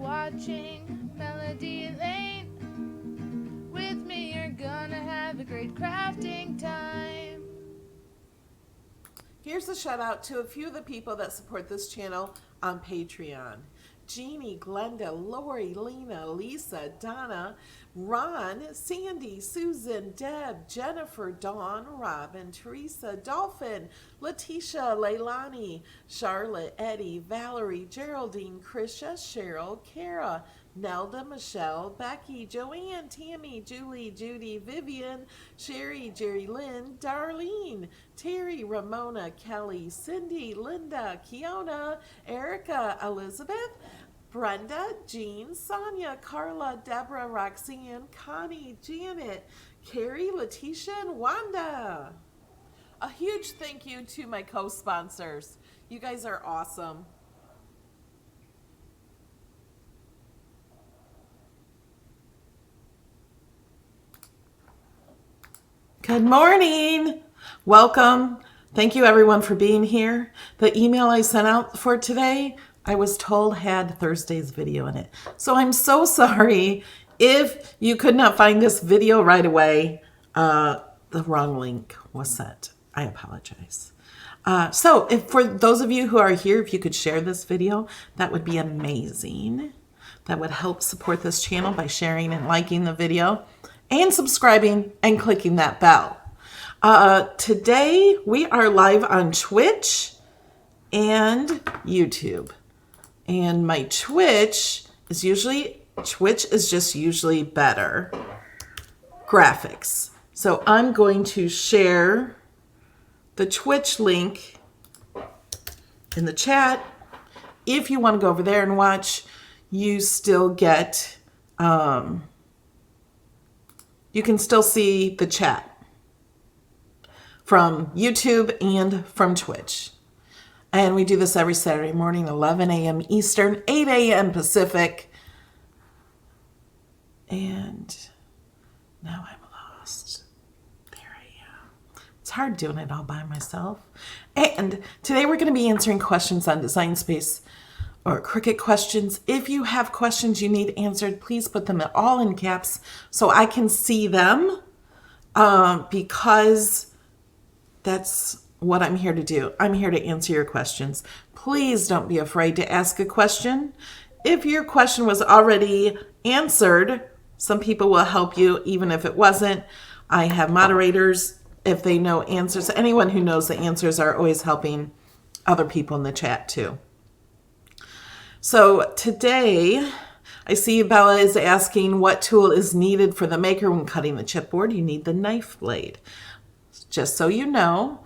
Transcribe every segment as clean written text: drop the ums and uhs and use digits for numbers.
watching Melody Lane. With me you're gonna have a great crafting time. Here's a shout out to a few of the people that support this channel on Patreon. Jeannie, Glenda, Lori, Lena, Lisa, Donna, Ron, Sandy, Susan, Deb, Jennifer, Dawn, Robin, Teresa, Dolphin, Letitia, Leilani, Charlotte, Eddie, Valerie, Geraldine, Krisha, Cheryl, Kara, Nelda, Michelle, Becky, Joanne, Tammy, Julie, Judy, Vivian, Sherry, Jerry Lynn, Darlene, Terry, Ramona, Kelly, Cindy, Linda, Kiona, Erica, Elizabeth, Brenda, Jean, Sonia, Carla, Deborah, Roxanne, Connie, Janet, Carrie, Letitia, and Wanda. A huge thank you to my co-sponsors. You guys are awesome. Good morning. Welcome. Thank you everyone for being here. The email I sent out for today, I was told had Thursday's video in it. So I'm so sorry if you could not find this video right away. The wrong link was sent. I apologize. So if for those of you who are here, if you could share this video, that would be amazing. That would help support this channel by sharing and liking the video and subscribing and clicking that bell. Today we are live on Twitch and YouTube. And my Twitch is just usually better graphics. So I'm going to share the Twitch link in the chat. If you want to go over there and watch, you still get, you can still see the chat from YouTube and from Twitch. And we do this every Saturday morning, 11 a.m. Eastern, 8 a.m. Pacific. And now I'm lost. There I am. It's hard doing it all by myself. And today we're going to be answering questions on Design Space or Cricut questions. If you have questions you need answered, please put them all in caps so I can see them, because that's what I'm here to do. I'm here to answer your questions. Please don't be afraid to ask a question. If your question was already answered, some people will help you even if it wasn't. I have moderators if they know answers. Anyone who knows the answers are always helping other people in the chat too. So today, I see Bella is asking what tool is needed for the maker when cutting the chipboard. You need the knife blade. Just so you know,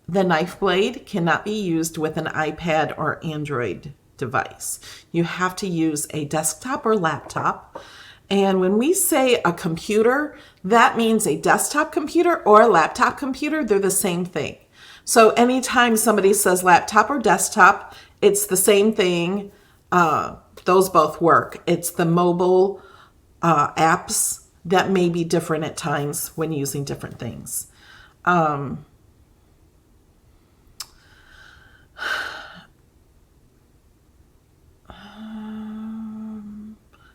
the knife blade cannot be used with an iPad or Android device. You have to use a desktop or laptop. And when we say a computer, that means a desktop computer or a laptop computer. They're the same thing. So anytime somebody says laptop or desktop, it's the same thing. Those both work. It's the mobile apps that may be different at times when using different things.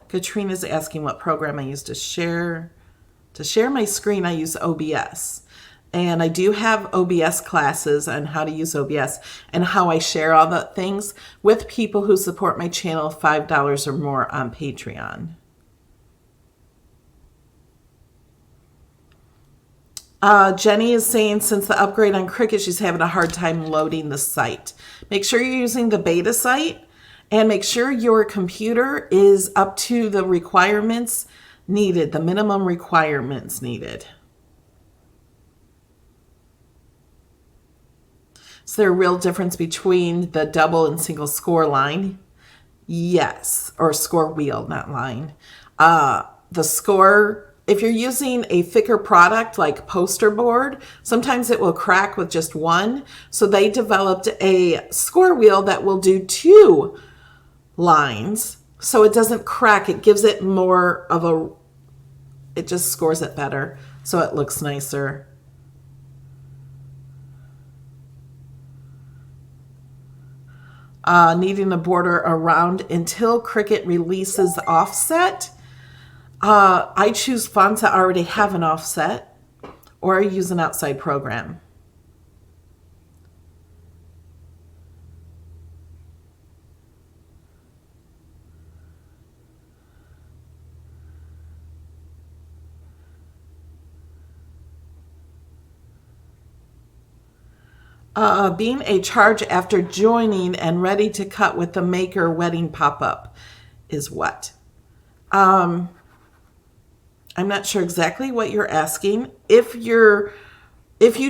Katrina's asking what program I use to share. To share my screen, I use OBS. And I do have OBS classes on how to use OBS and how I share all the things with people who support my channel $5 or more on Patreon. Jenny is saying since the upgrade on Cricut, she's having a hard time loading the site. Make sure you're using the beta site and make sure your computer is up to the requirements needed, the minimum requirements needed. Is there a real difference between the double and single score line? Yes, or score wheel, not line. The score, if you're using a thicker product like poster board, sometimes it will crack with just one. So they developed a score wheel that will do 2 lines. So it doesn't crack. It gives it more of a, it just scores it better. So it looks nicer. needing a border around until Cricut releases offset. I choose fonts that already have an offset, or I use an outside program. Being a charge after joining and ready to cut with the maker wedding pop-up is what? I'm not sure exactly what you're asking. If you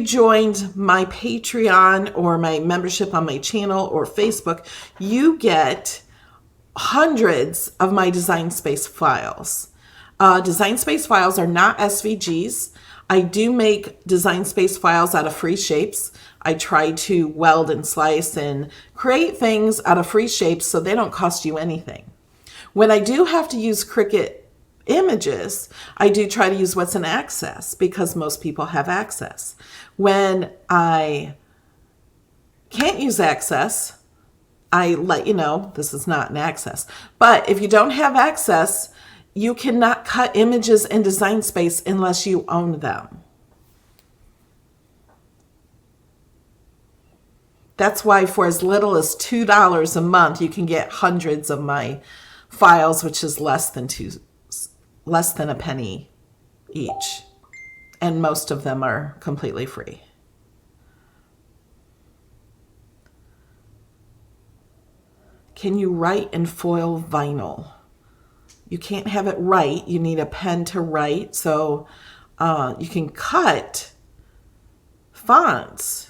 joined my Patreon or my membership on my channel or Facebook, you get hundreds of my Design Space files. Design Space files are not SVGs. I do make Design Space files out of free shapes. I try to weld and slice and create things out of free shapes so they don't cost you anything. When I do have to use Cricut images, I do try to use what's in Access because most people have Access. When I can't use Access, I let you know this is not an Access. But if you don't have Access, you cannot cut images in Design Space unless you own them. That's why for as little as $2 a month, you can get hundreds of my files, which is less than a penny each. And most of them are completely free. Can you write in foil vinyl? You can't have it write. You need a pen to write. So you can cut fonts.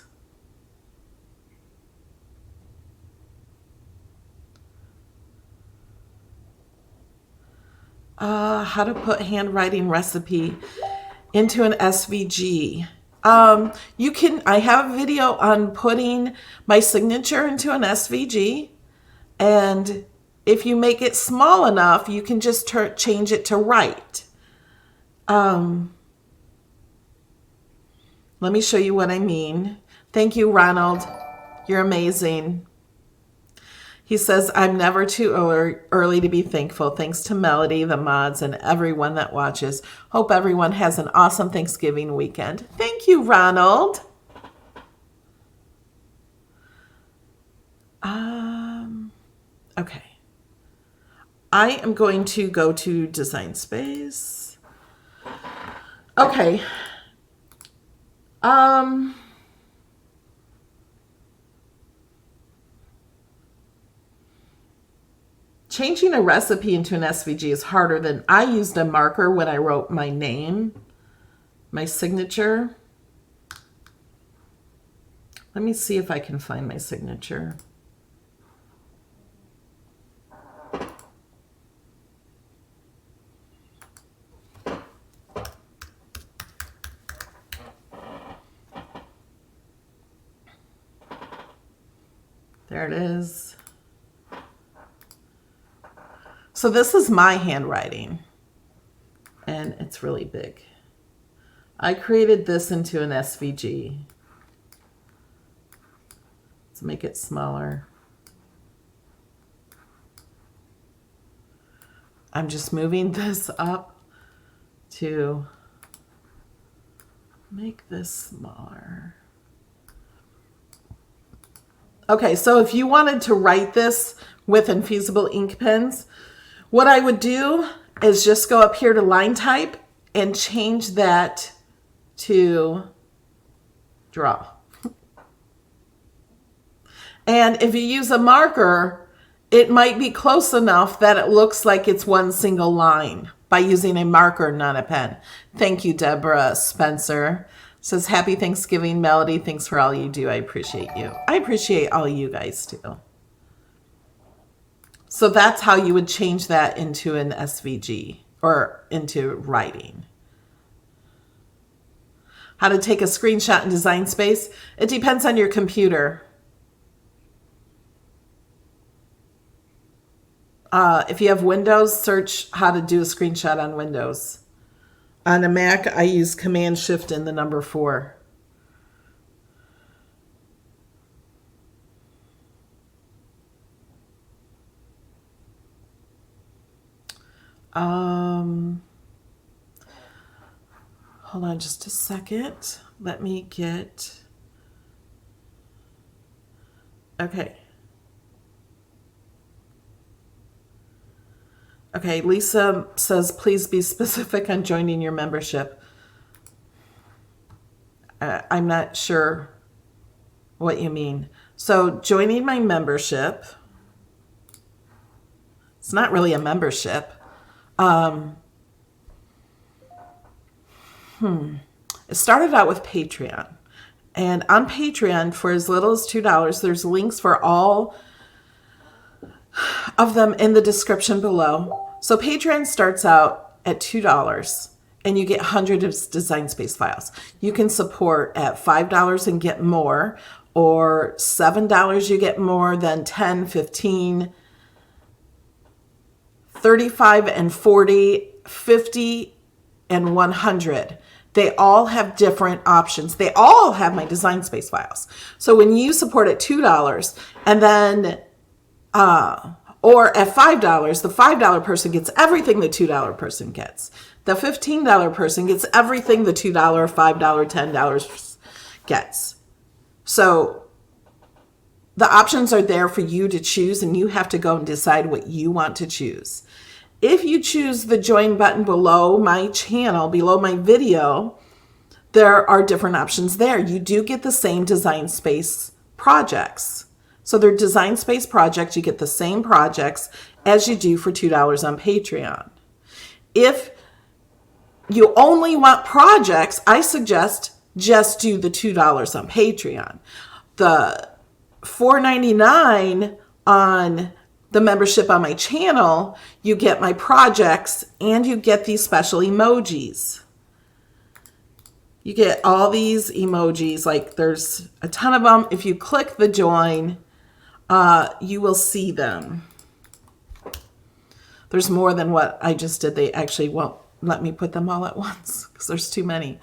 How to put handwriting recipe into an SVG. I have a video on putting my signature into an SVG, and if you make it small enough, you can just change it to write. Let me show you what I mean. Thank you, Ronald. You're amazing. He says, I'm never too early to be thankful. Thanks to Melody, the mods, and everyone that watches. Hope everyone has an awesome Thanksgiving weekend. Thank you, Ronald. Okay. I am going to go to Design Space. Okay. Changing a recipe into an SVG is harder than I used a marker when I wrote my name, my signature. Let me see if I can find my signature. There it is. So this is my handwriting, and it's really big. I created this into an SVG. Let's make it smaller. I'm just moving this up to make this smaller. Okay, so if you wanted to write this with infusible ink pens, what I would do is just go up here to line type and change that to draw. And if you use a marker, it might be close enough that it looks like it's one single line by using a marker, not a pen. Thank you, Deborah Spencer. Says, happy Thanksgiving, Melody. Thanks for all you do. I appreciate you. I appreciate all you guys too. So that's how you would change that into an SVG or into writing. How to take a screenshot in Design Space? It depends on your computer. If you have Windows, search how to do a screenshot on Windows. On a Mac, I use Command Shift and the number 4. Hold on just a second. Let me get, okay. Okay, Lisa says, please be specific on joining your membership. I'm not sure what you mean. So joining my membership, it's not really a membership. It started out with Patreon. And on Patreon, for as little as $2, there's links for all of them in the description below. So Patreon starts out at $2 and you get hundreds of Design Space files. You can support at $5 and get more, or $7 you get more, than 10, 15, 35 and 40, 50 and 100. They all have different options. They all have my Design Space files. So when you support at $2 and then or at $5, the $5 person gets everything the $2 person gets. The $15 person gets everything the $2, $5, $10 gets. So the options are there for you to choose, and you have to go and decide what you want to choose. If you choose the join button below my channel, below my video, there are different options there. You do get the same Design Space projects. So they're Design Space projects. You get the same projects as you do for $2 on Patreon. If you only want projects, I suggest just do the $2 on Patreon. The $4.99 on the membership on my channel, you get my projects and you get these special emojis. You get all these emojis, like there's a ton of them. If you click the join, you will see them. There's more than what I just did. They actually won't let me put them all at once because there's too many.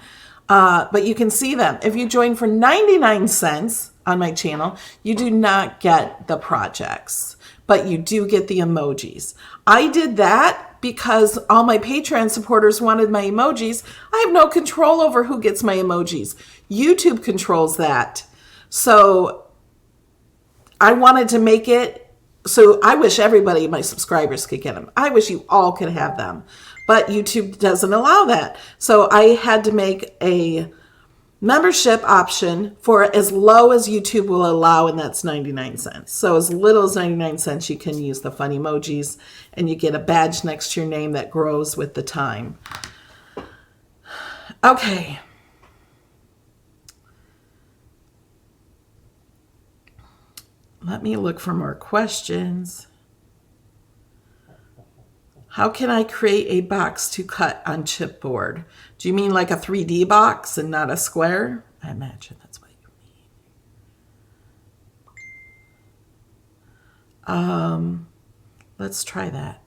But you can see them. If you join for 99 cents on my channel, you do not get the projects, but you do get the emojis. I did that because all my Patreon supporters wanted my emojis. I have no control over who gets my emojis. YouTube controls that. So I wanted to make it so I wish everybody, my subscribers, could get them. I wish you all could have them, but YouTube doesn't allow that. So I had to make a membership option for as low as YouTube will allow, and that's 99 cents. So as little as 99 cents, you can use the fun emojis, and you get a badge next to your name that grows with the time. Okay. Let me look for more questions. How can I create a box to cut on chipboard? Do you mean like a 3D box and not a square? I imagine that's what you mean. Let's try that.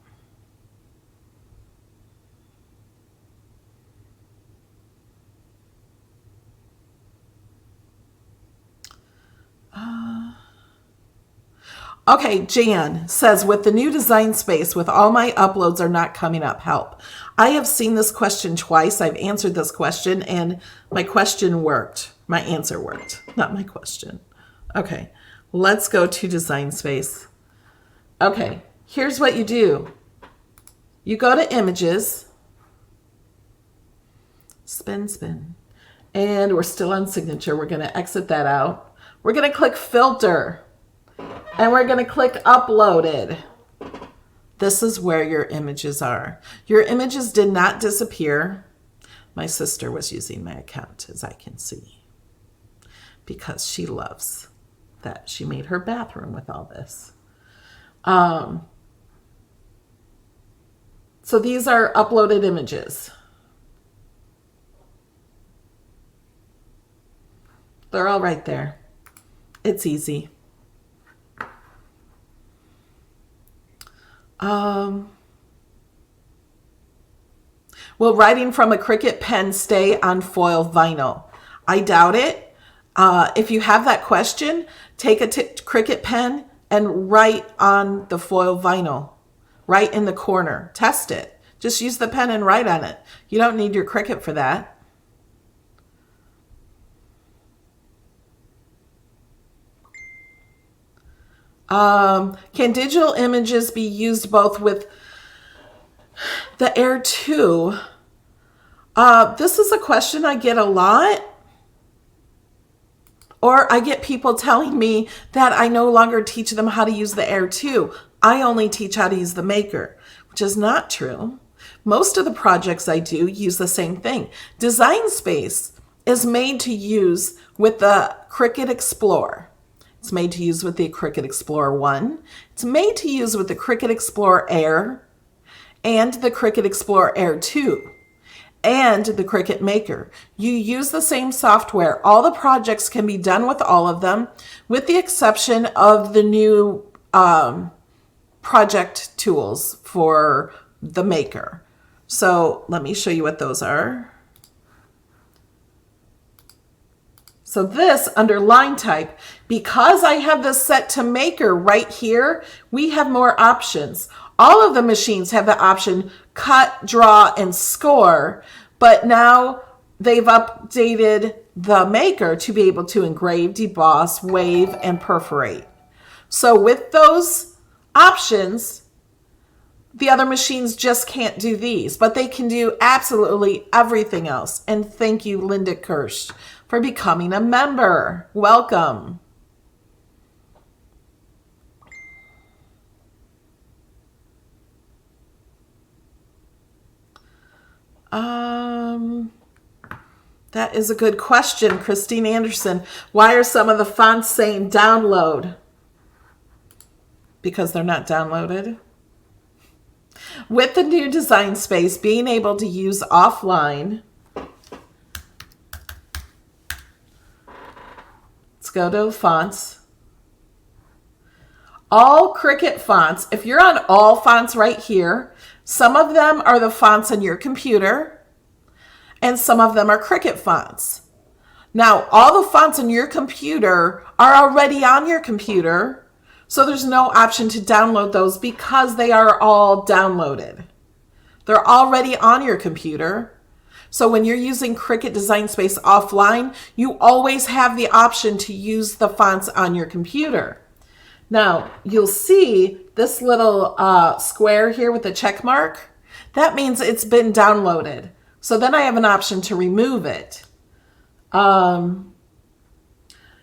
Okay, Jan says, with the new Design Space, with all my uploads are not coming up, help. I have seen this question twice. I've answered this question, and my question worked. My answer worked, not my question. Okay, let's go to Design Space. Okay, here's what you do. You go to Images, spin, spin, and we're still on Signature. We're going to exit that out. We're going to click Filter. And we're going to click Uploaded. This is where your images are. Your images did not disappear. My sister was using my account, as I can see, because she loves that. She made her bathroom with all this. So these are uploaded images. They're all right there. It's easy. Will writing from a Cricut pen stay on foil vinyl? I doubt it. If you have that question, take a Cricut pen and write on the foil vinyl, right in the corner. Test it. Just use the pen and write on it. You don't need your Cricut for that. Can digital images be used both with the Air 2? This is a question I get a lot. Or I get people telling me that I no longer teach them how to use the Air 2. I only teach how to use the Maker, which is not true. Most of the projects I do use the same thing. Design Space is made to use with the Cricut Explorer. It's made to use with the Cricut Explorer 1. It's made to use with the Cricut Explorer Air and the Cricut Explorer Air 2 and the Cricut Maker. You use the same software. All the projects can be done with all of them, with the exception of the new project tools for the Maker. So let me show you what those are. So this under line type, because I have this set to Maker right here, we have more options. All of the machines have the option cut, draw, and score, but now they've updated the Maker to be able to engrave, deboss, wave, and perforate. So with those options, the other machines just can't do these, but they can do absolutely everything else. And thank you, Linda Kirsch, for becoming a member. Welcome. That is a good question, Christine Anderson. Why are some of the fonts saying download? Because they're not downloaded. With the new Design Space, being able to use offline, let's go to fonts. All Cricut fonts, if you're on all fonts right here, some of them are the fonts on your computer, and some of them are Cricut fonts. Now, all the fonts on your computer are already on your computer, so there's no option to download those because they are all downloaded. They're already on your computer. So when you're using Cricut Design Space offline, you always have the option to use the fonts on your computer. Now, you'll see this little square here with the check mark. That means it's been downloaded. So then I have an option to remove it.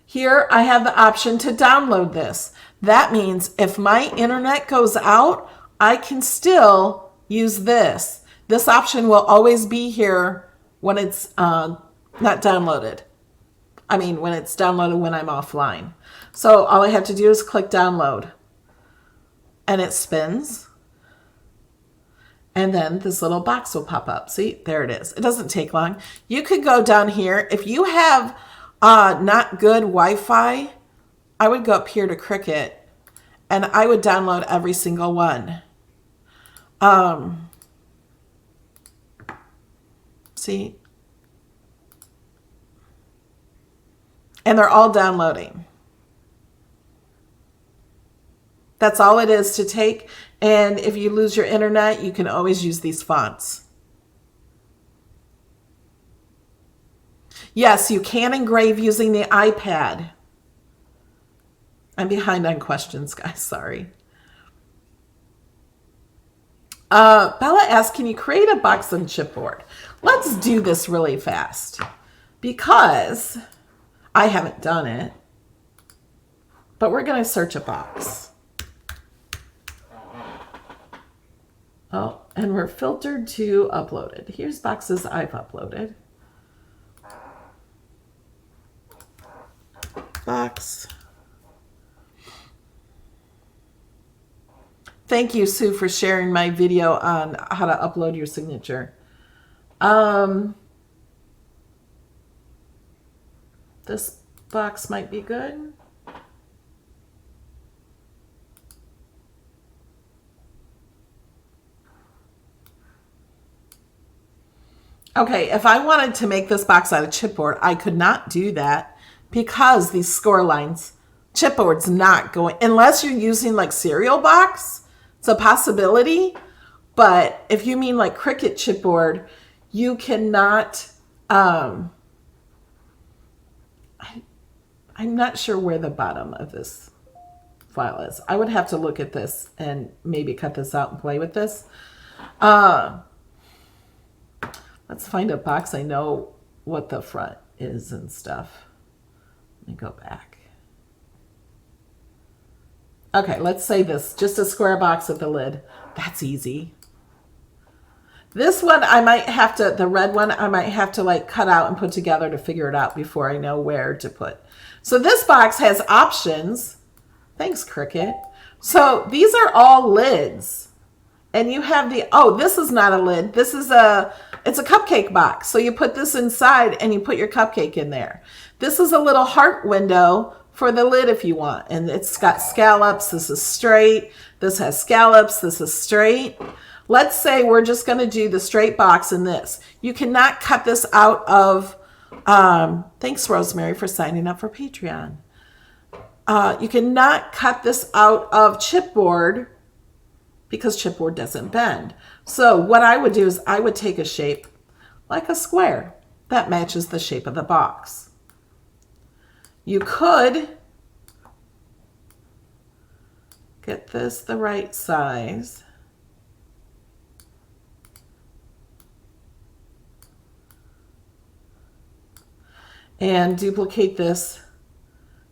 Here I have the option to download this. That means if my internet goes out, I can still use this. This option will always be here when it's not downloaded. I mean, when it's downloaded when I'm offline. So all I have to do is click download. And it spins. And then this little box will pop up. See, there it is. It doesn't take long. You could go down here. If you have not good Wi-Fi, I would go up here to Cricut and I would download every single one. See? And they're all downloading. That's all it is to take. And if you lose your internet, you can always use these fonts. Yes, you can engrave using the iPad. I'm behind on questions, guys. Sorry. Bella asked, can you create a box on chipboard? Let's do this really fast because I haven't done it. But we're going to search a box. Oh, and we're filtered to uploaded. Here's boxes I've uploaded. Box. Thank you, Sue, for sharing my video on how to upload your signature. This box might be good. Okay, if I wanted to make this box out of chipboard, I could not do that because these score lines, chipboard's not going, unless you're using like cereal box, it's a possibility, But if you mean like Cricut chipboard, you cannot, I'm not sure where the bottom of this file is. I would have to look at this and maybe cut this out and play with this. Let's find a box I know what the front is and stuff. Let me go back. Okay, let's say this, just a square box with the lid. That's easy. This one I might have to, the red one, I might have to like cut out and put together to figure it out before I know where to put. So this box has options. Thanks, Cricut. So these are all lids. And you have the, oh, this is not a lid. This is it's a cupcake box. So you put this inside and you put your cupcake in there. This is a little heart window for the lid if you want. And it's got scallops. This is straight. This has scallops. This is straight. Let's say we're just going to do the straight box in this. You cannot cut this out of, thanks Rosemary for signing up for Patreon. You cannot cut this out of chipboard because chipboard doesn't bend. So what I would do is I would take a shape like a square that matches the shape of the box. You could get this the right size. And duplicate this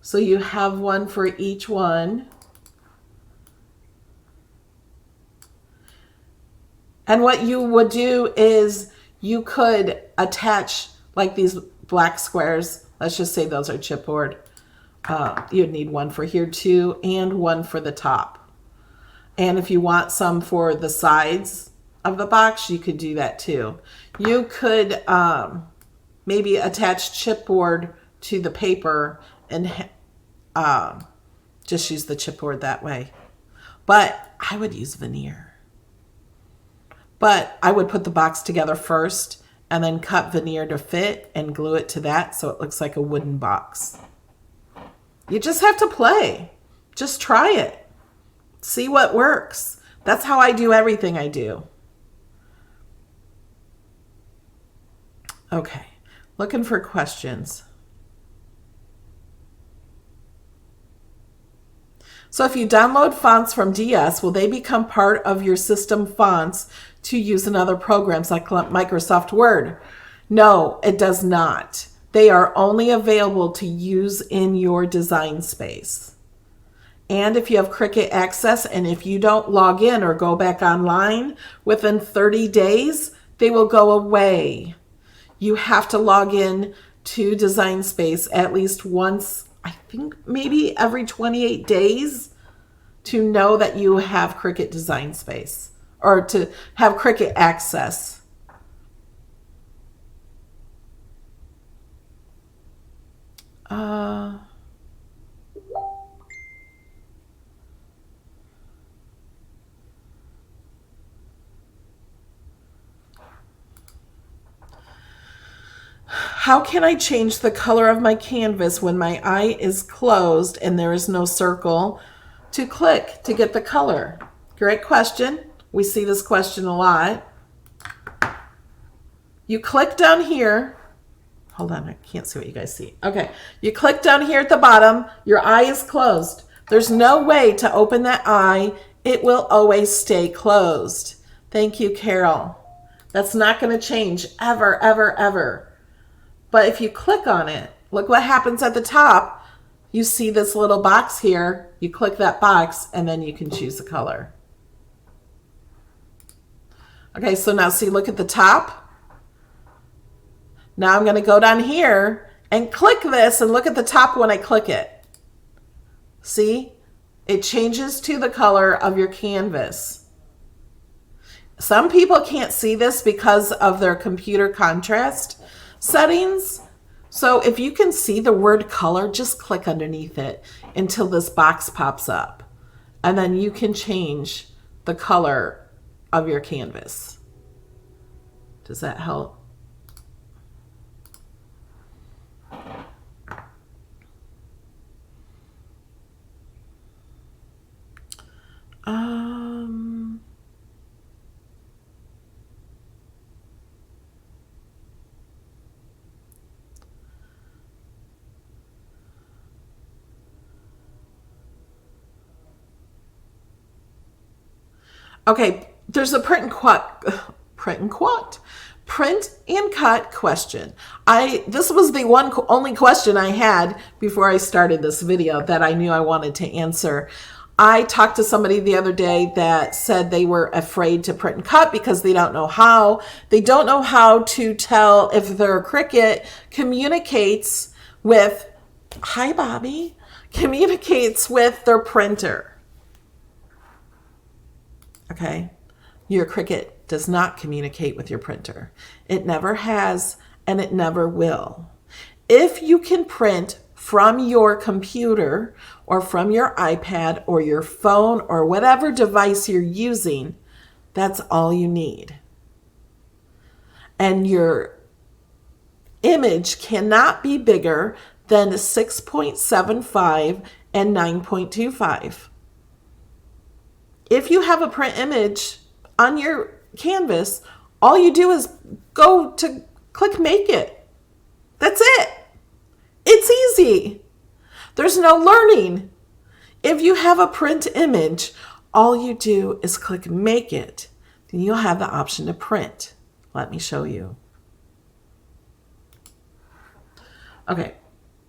so you have one for each one. And what you would do is you could attach like these black squares. Let's just say those are chipboard. You'd need one for here too and one for the top. And if you want some for the sides of the box, you could do that too. You could maybe attach chipboard to the paper and just use the chipboard that way. But I would use veneer. But I would put the box together first and then cut veneer to fit and glue it to that so it looks like a wooden box. You just have to play. Just try it. See what works. That's how I do everything I do. Okay, looking for questions. So if you download fonts from DS, will they become part of your system fonts to use in other programs like Microsoft Word? No, it does not. They are only available to use in your design space. And if you have Cricut access and if you don't log in or go back online within 30 days, they will go away. You have to log in to Design Space at least once, I think maybe every 28 days to know that you have Cricut Design Space or to have Cricut access. How can I change the color of my canvas when my eye is closed and there is no circle to click to get the color? Great question. We see this question a lot. You click down here. Hold on, I can't see what you guys see. Okay, you click down here at the bottom. Your eye is closed. There's no way to open that eye. It will always stay closed. Thank you, Carol. That's not going to change ever, ever, ever. But if you click on it, look what happens at the top. You see this little box here. You click that box and then you can choose the color. Okay, so now see, look at the top. Now I'm going to go down here and click this and look at the top when I click it. See? It changes to the color of your canvas. Some people can't see this because of their computer contrast settings. So if you can see the word color, just click underneath it until this box pops up. And then you can change the color of your canvas. Does that help? Okay, there's a print and cut question. This was the only question I had before I started this video that I knew I wanted to answer. I talked to somebody the other day that said they were afraid to print and cut because they don't know how. They don't know how to tell if their Cricut communicates with, hi Bobby, communicates with their printer. Okay, your Cricut does not communicate with your printer. It never has, and it never will. If you can print from your computer or from your iPad or your phone or whatever device you're using, that's all you need. And your image cannot be bigger than 6.75 and 9.25. If you have a print image on your canvas, all you do is go to click make it. That's it. It's easy. There's no learning. If you have a print image, all you do is click make it. Then you'll have the option to print. Let me show you. Okay,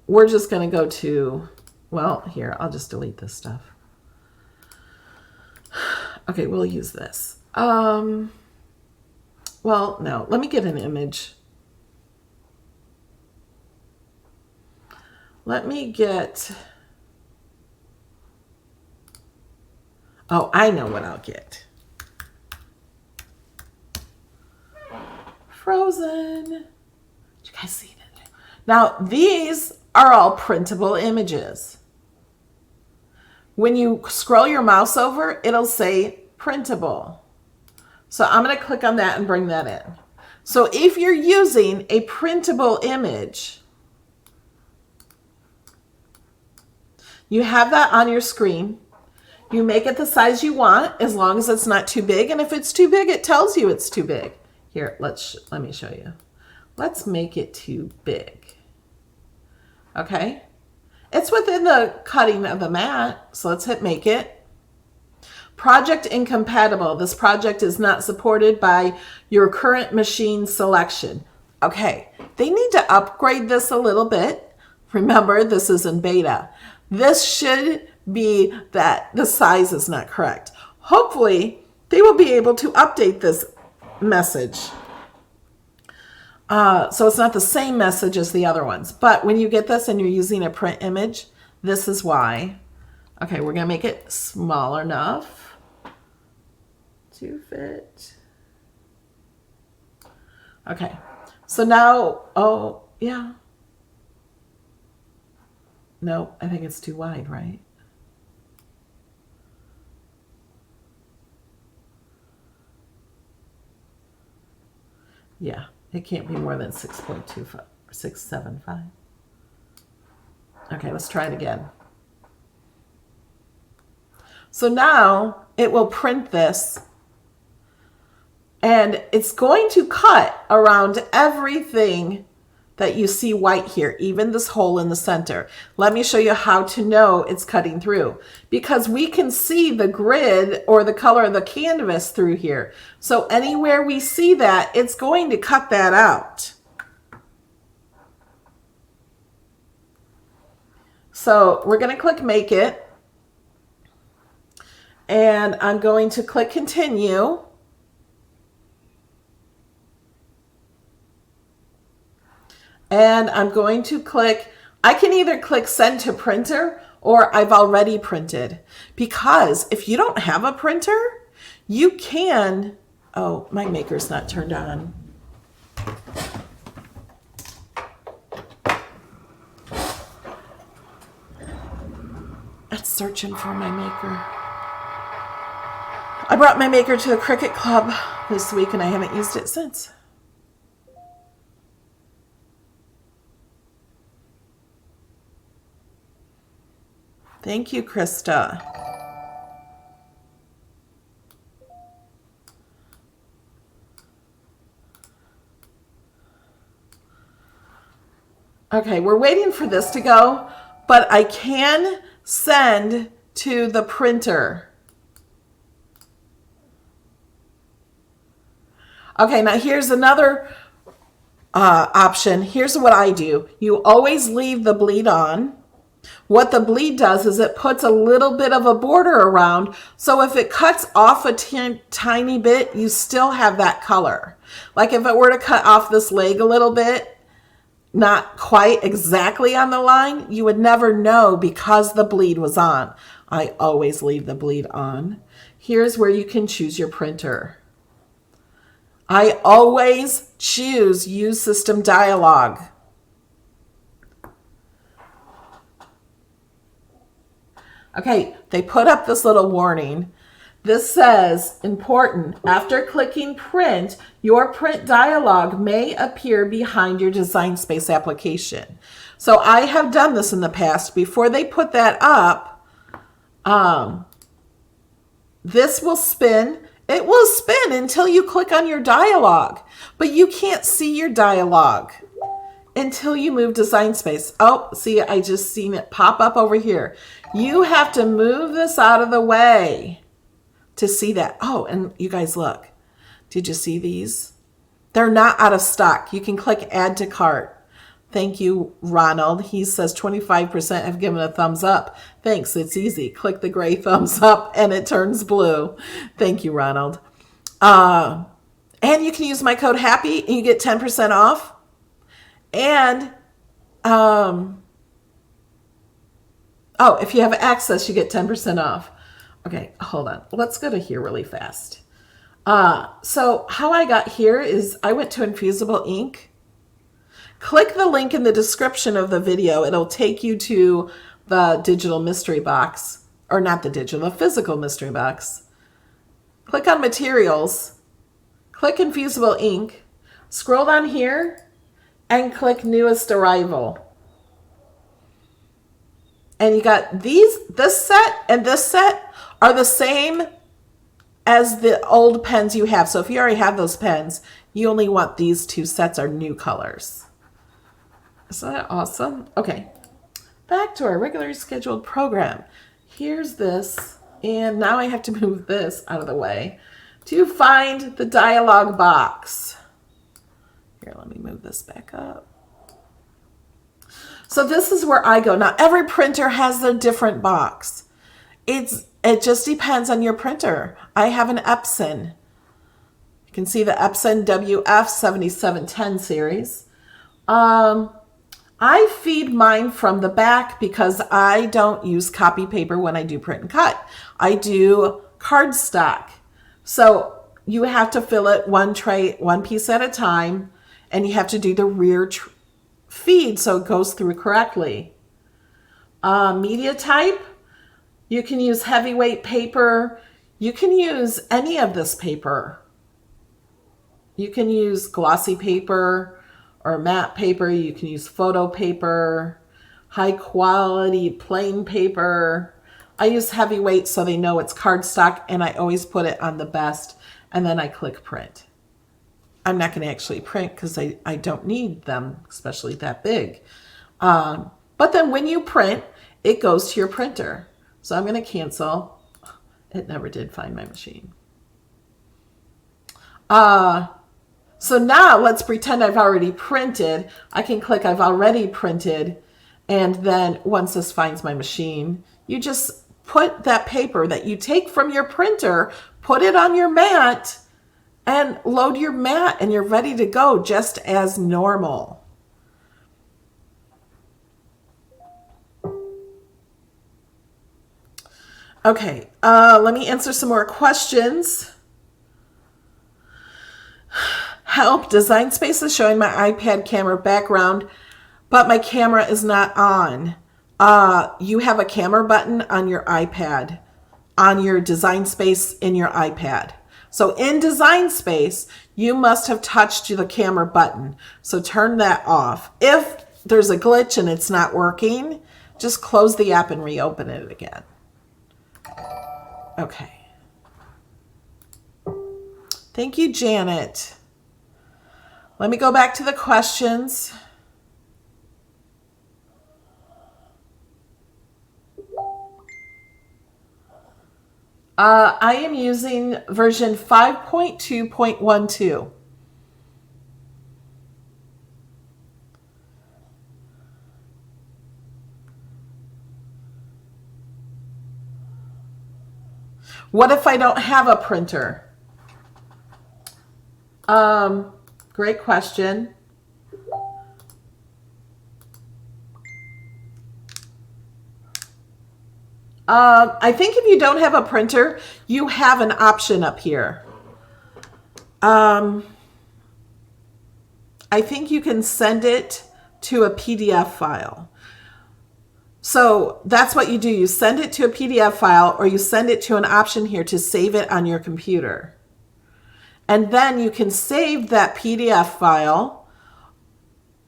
we're just going to go to, well, here, I'll just delete this stuff. Okay, we'll use this. Well, no, let me get an image. Let me get, oh, I know what I'll get. Frozen. Did you guys see that? Now, these are all printable images. When you scroll your mouse over, it'll say printable. So I'm going to click on that and bring that in. So if you're using a printable image, you have that on your screen. You make it the size you want as long as it's not too big. And if it's too big, it tells you it's too big. Here, let me show you. Let's make it too big. Okay. It's within the cutting of the mat, so let's hit make it. Project incompatible. This project is not supported by your current machine selection. Okay, they need to upgrade this a little bit. Remember, this is in beta. This should be that the size is not correct. Hopefully, they will be able to update this message. So it's not the same message as the other ones. But when you get this and you're using a print image, this is why. Okay, we're going to make it small enough to fit. Okay, so now, oh, yeah. No, I think it's too wide, right? Yeah. It can't be more than 6.25 or 6.75. Okay, let's try it again. So now it will print this and it's going to cut around everything that you see white here, even this hole in the center. Let me show you how to know it's cutting through, because we can see the grid or the color of the canvas through here. So anywhere we see that, it's going to cut that out. So we're going to click make it, and I'm going to click continue. And I'm going to click, I can either click send to printer or I've already printed. Because if you don't have a printer, you can, oh, my maker's not turned on. It's searching for my maker. I brought my maker to the Cricut Club this week and I haven't used it since. Thank you, Krista. Okay, we're waiting for this to go, but I can send to the printer. Okay, now here's another option. Here's what I do. You always leave the bleed on. What the bleed does is it puts a little bit of a border around, so if it cuts off a tiny bit, you still have that color. Like if it were to cut off this leg a little bit, not quite exactly on the line, you would never know because the bleed was on. I always leave the bleed on. Here's where you can choose your printer. I always choose Use System Dialog. Okay, they put up this little warning. This says, important, after clicking print, your print dialog may appear behind your Design Space application. So I have done this in the past. Before they put that up, this will spin. It will spin until you click on your dialog, but you can't see your dialog until you move Design Space. Oh, see, I just seen it pop up over here. You have to move this out of the way to see that. Oh, and you guys look. Did you see these? They're not out of stock. You can click Add to Cart. Thank you, Ronald. He says 25% have given a thumbs up. Thanks, it's easy. Click the gray thumbs up and it turns blue. Thank you, Ronald. And you can use my code HAPPY and you get 10% off. And, if you have access, you get 10% off. Okay, hold on. Let's go to here really fast. So how I got here is I went to Infusible Ink. Click the link in the description of the video. It'll take you to the digital mystery box, or not the digital, the physical mystery box. Click on Materials. Click Infusible Ink. Scroll down here and click Newest Arrival. And you got this set and this set are the same as the old pens you have. So if you already have those pens, you only want these two sets are new colors. Isn't that awesome? Okay, back to our regularly scheduled program. Here's this, and now I have to move this out of the way to find the dialog box. Here, let me move this back up. So this is where I go. Now, every printer has a different box. It just depends on your printer. I have an Epson. You can see the Epson WF7710 series. I feed mine from the back because I don't use copy paper when I do print and cut. I do cardstock. So you have to fill it one piece at a time, and you have to do the rear feed so it goes through correctly. Media type, you can use heavyweight paper. You can use any of this paper. You can use glossy paper or matte paper. You can use photo paper, high quality plain paper. I use heavyweight so they know it's cardstock, and I always put it on the best, and then I click print. I'm not going to actually print because I don't need them, especially that big. But then when you print, it goes to your printer. So I'm going to cancel. It never did find my machine. So now let's pretend I've already printed. I can click I've already printed. And then once this finds my machine, you just put that paper that you take from your printer, put it on your mat, and load your mat, and you're ready to go just as normal. Okay, let me answer some more questions. Help, Design Space is showing my iPad camera background, but my camera is not on. You have a camera button on your iPad, on your Design Space in your iPad. So in Design Space, you must have touched the camera button. So turn that off. If there's a glitch and it's not working, just close the app and reopen it again. Okay. Thank you, Janet. Let me go back to the questions. I am using version 5.2.12. What if I don't have a printer? Great question. I think if you don't have a printer, you have an option up here. I think you can send it to a PDF file. So that's what you do. You send it to a PDF file, or you send it to an option here to save it on your computer. And then you can save that PDF file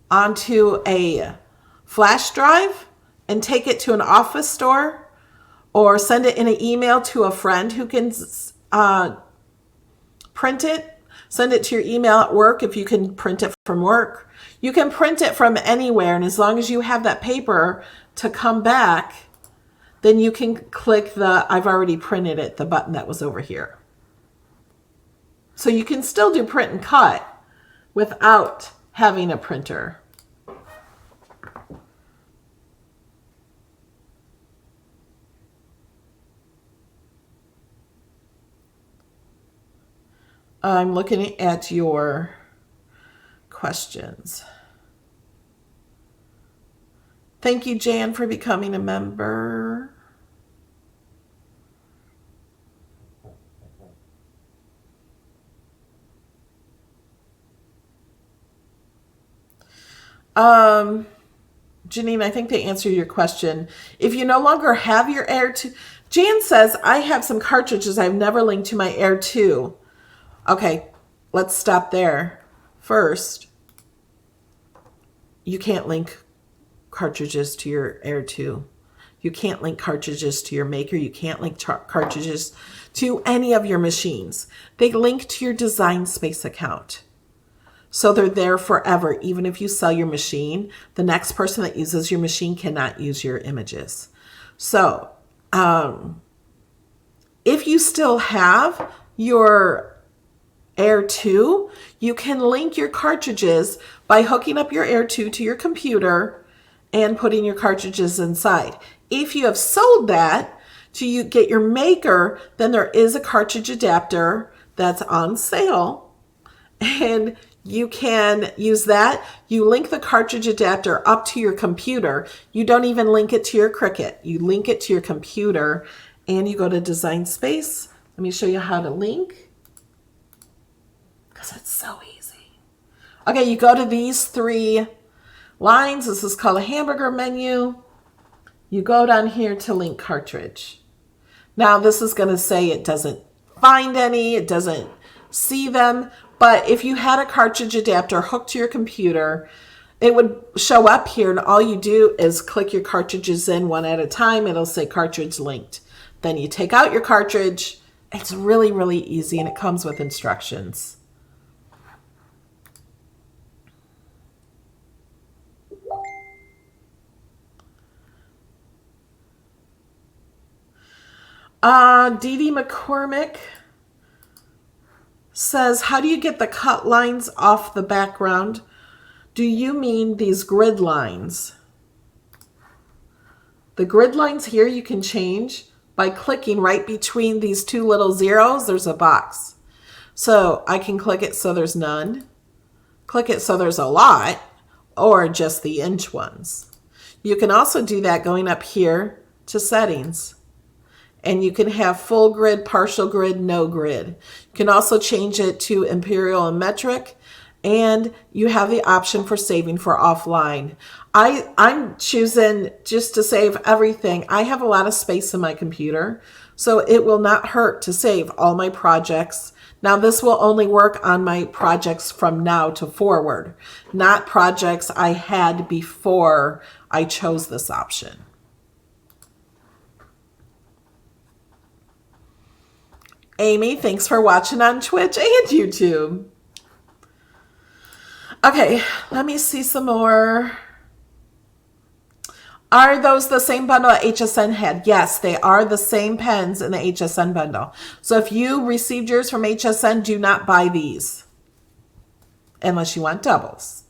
onto a flash drive and take it to an office store, or send it in an email to a friend who can print it. Send it to your email at work if you can print it from work. You can print it from anywhere, and as long as you have that paper to come back, then you can click the I've already printed it, the button that was over here. So you can still do print and cut without having a printer. I'm looking at your questions. Thank you, Jan, for becoming a member. Janine, I think they answered your question. If you no longer have your Air 2, Jan says, I have some cartridges I've never linked to my Air 2. Okay, let's stop there. First, you can't link cartridges to your Air 2. You can't link cartridges to your Maker. You can't link cartridges to any of your machines. They link to your Design Space account. So they're there forever. Even if you sell your machine, the next person that uses your machine cannot use your images. So if you still have your Air 2, you can link your cartridges by hooking up your Air 2 to your computer and putting your cartridges inside. If you have sold that to get your Maker, then there is a cartridge adapter that's on sale, and you can use that. You link the cartridge adapter up to your computer. You don't even link it to your Cricut. You link it to your computer, and you go to Design Space. Let me show you how to link, because it's so easy. Okay, you go to these 3 lines. This is called a hamburger menu. You go down here to link cartridge. Now this is going to say it doesn't find any, it doesn't see them, but if you had a cartridge adapter hooked to your computer, it would show up here, and all you do is click your cartridges in one at a time. It'll say cartridge linked. Then you take out your cartridge. It's really, really easy, and it comes with instructions. Dee Dee McCormick says, how do you get the cut lines off the background? Do you mean these grid lines? The grid lines here you can change by clicking right between these 2 little zeros. There's a box. So I can click it so there's none, click it so there's a lot, or just the inch ones. You can also do that going up here to settings. And you can have full grid, partial grid, no grid. You can also change it to imperial and metric, and you have the option for saving for offline. I'm choosing just to save everything. I have a lot of space in my computer, so it will not hurt to save all my projects. Now this will only work on my projects from now to forward, not projects I had before I chose this option. Amy, thanks for watching on Twitch and YouTube. Okay, let me see some more. Are those the same bundle that HSN had? Yes, they are the same pens in the HSN bundle. So if you received yours from HSN, do not buy these unless you want doubles.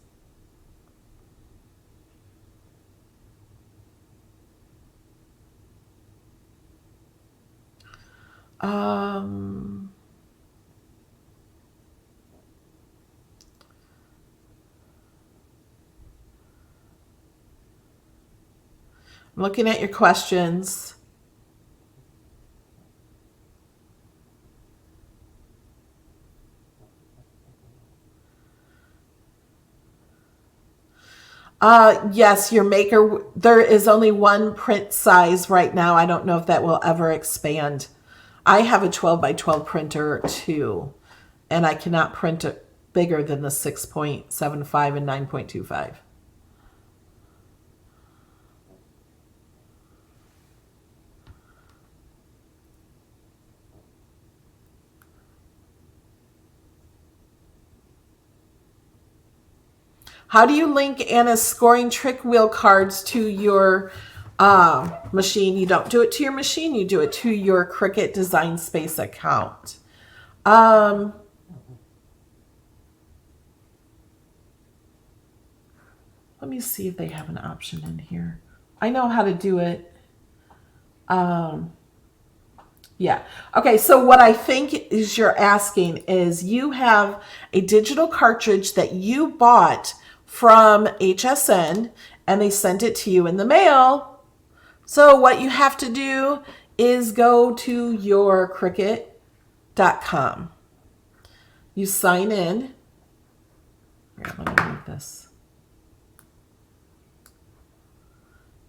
I'm looking at your questions. Yes, your maker, there is only one print size right now. I don't know if that will ever expand. I have a 12 by 12 printer too, and I cannot print it bigger than the 6.75 and 9.25. How do you link Anna's scoring trick wheel cards to your machine? You don't do it to your machine. You do it to your Cricut Design Space account. Let me see if they have an option in here. I know how to do it. Yeah. Okay, so what I think is you're asking is you have a digital cartridge that you bought from HSN and they sent it to you in the mail. So what you have to do is go to your Cricut.com. You sign in. Here, let me move this.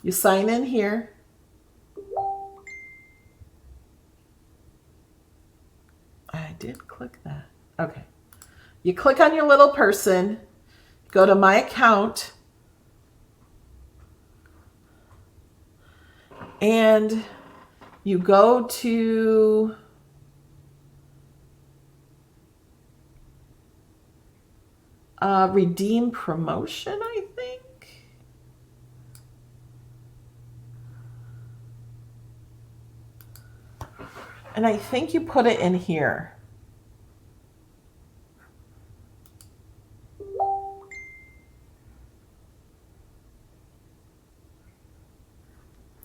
You sign in here. I did click that. Okay. You click on your little person, go to my account, and you go to redeem promotion, I think. And I think you put it in here.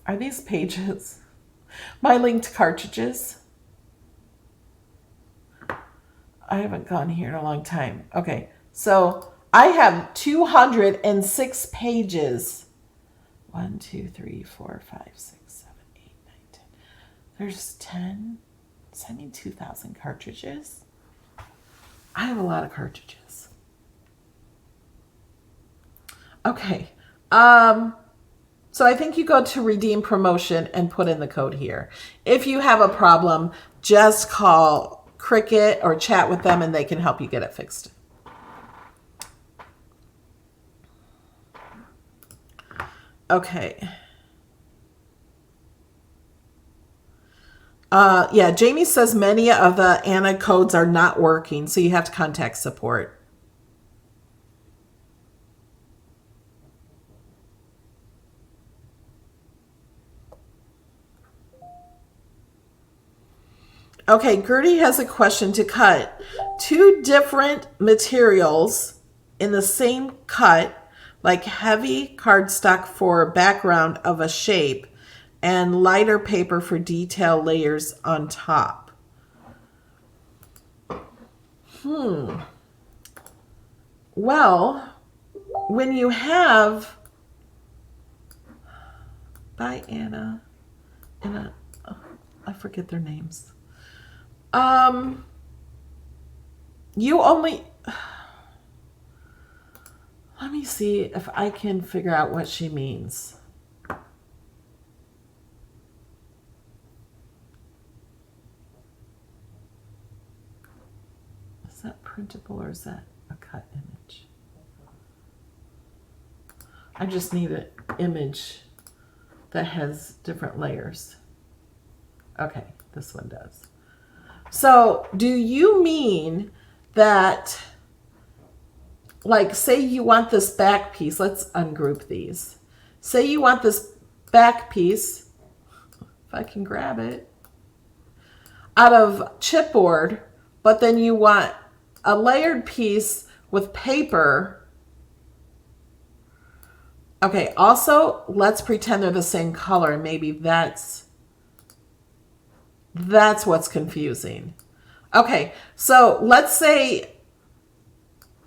Are these pages my linked cartridges? I haven't gone here in a long time. Okay, so I have 206 pages. 1, 2, 3, 4, 5, 6, 7, 8, 9, 10. There's 10. Does that mean 2,000 cartridges? I have a lot of cartridges. Okay. So I think you go to redeem promotion and put in the code here. If you have a problem, just call Cricut or chat with them and they can help you get it fixed. Okay. Yeah, Jamie says many of the Anna codes are not working, so you have to contact support. Okay, Gertie has a question to cut 2 different materials in the same cut, like heavy cardstock for background of a shape and lighter paper for detail layers on top. Well, when you have, by Anna, I forget their names. You only, let me see if I can figure out what she means. Is that printable or is that a cut image? I just need an image that has different layers. Okay, this one does. So do you mean that, like, say you want this back piece, let's ungroup these. Say you want this back piece, if I can grab it, out of chipboard, but then you want a layered piece with paper. Okay, also, let's pretend they're the same color. Maybe that's That's what's confusing. Okay, so let's say,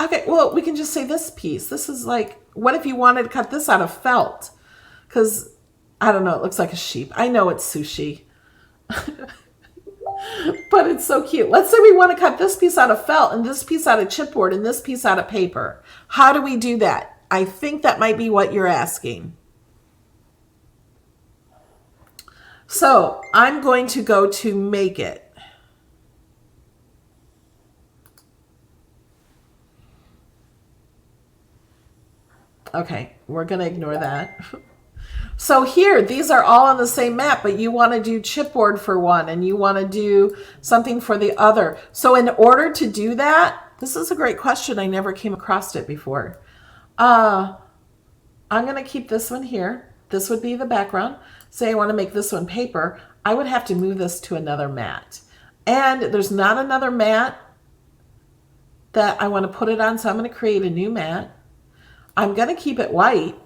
okay, well, we can just say this piece. This is like, what if you wanted to cut this out of felt? Because, I don't know, it looks like a sheep. I know it's sushi, but it's so cute. Let's say we want to cut this piece out of felt and this piece out of chipboard and this piece out of paper. How do we do that? I think that might be what you're asking. So I'm going to go to make it. Okay, we're going to ignore that. So here, these are all on the same map, but you want to do chipboard for one and you want to do something for the other. So in order to do that, this is a great question. I never came across it before. I'm going to keep this one here. This would be the background. Say I want to make this one paper. I would have to move this to another mat. And there's not another mat that I want to put it on, so I'm going to create a new mat. I'm going to keep it white.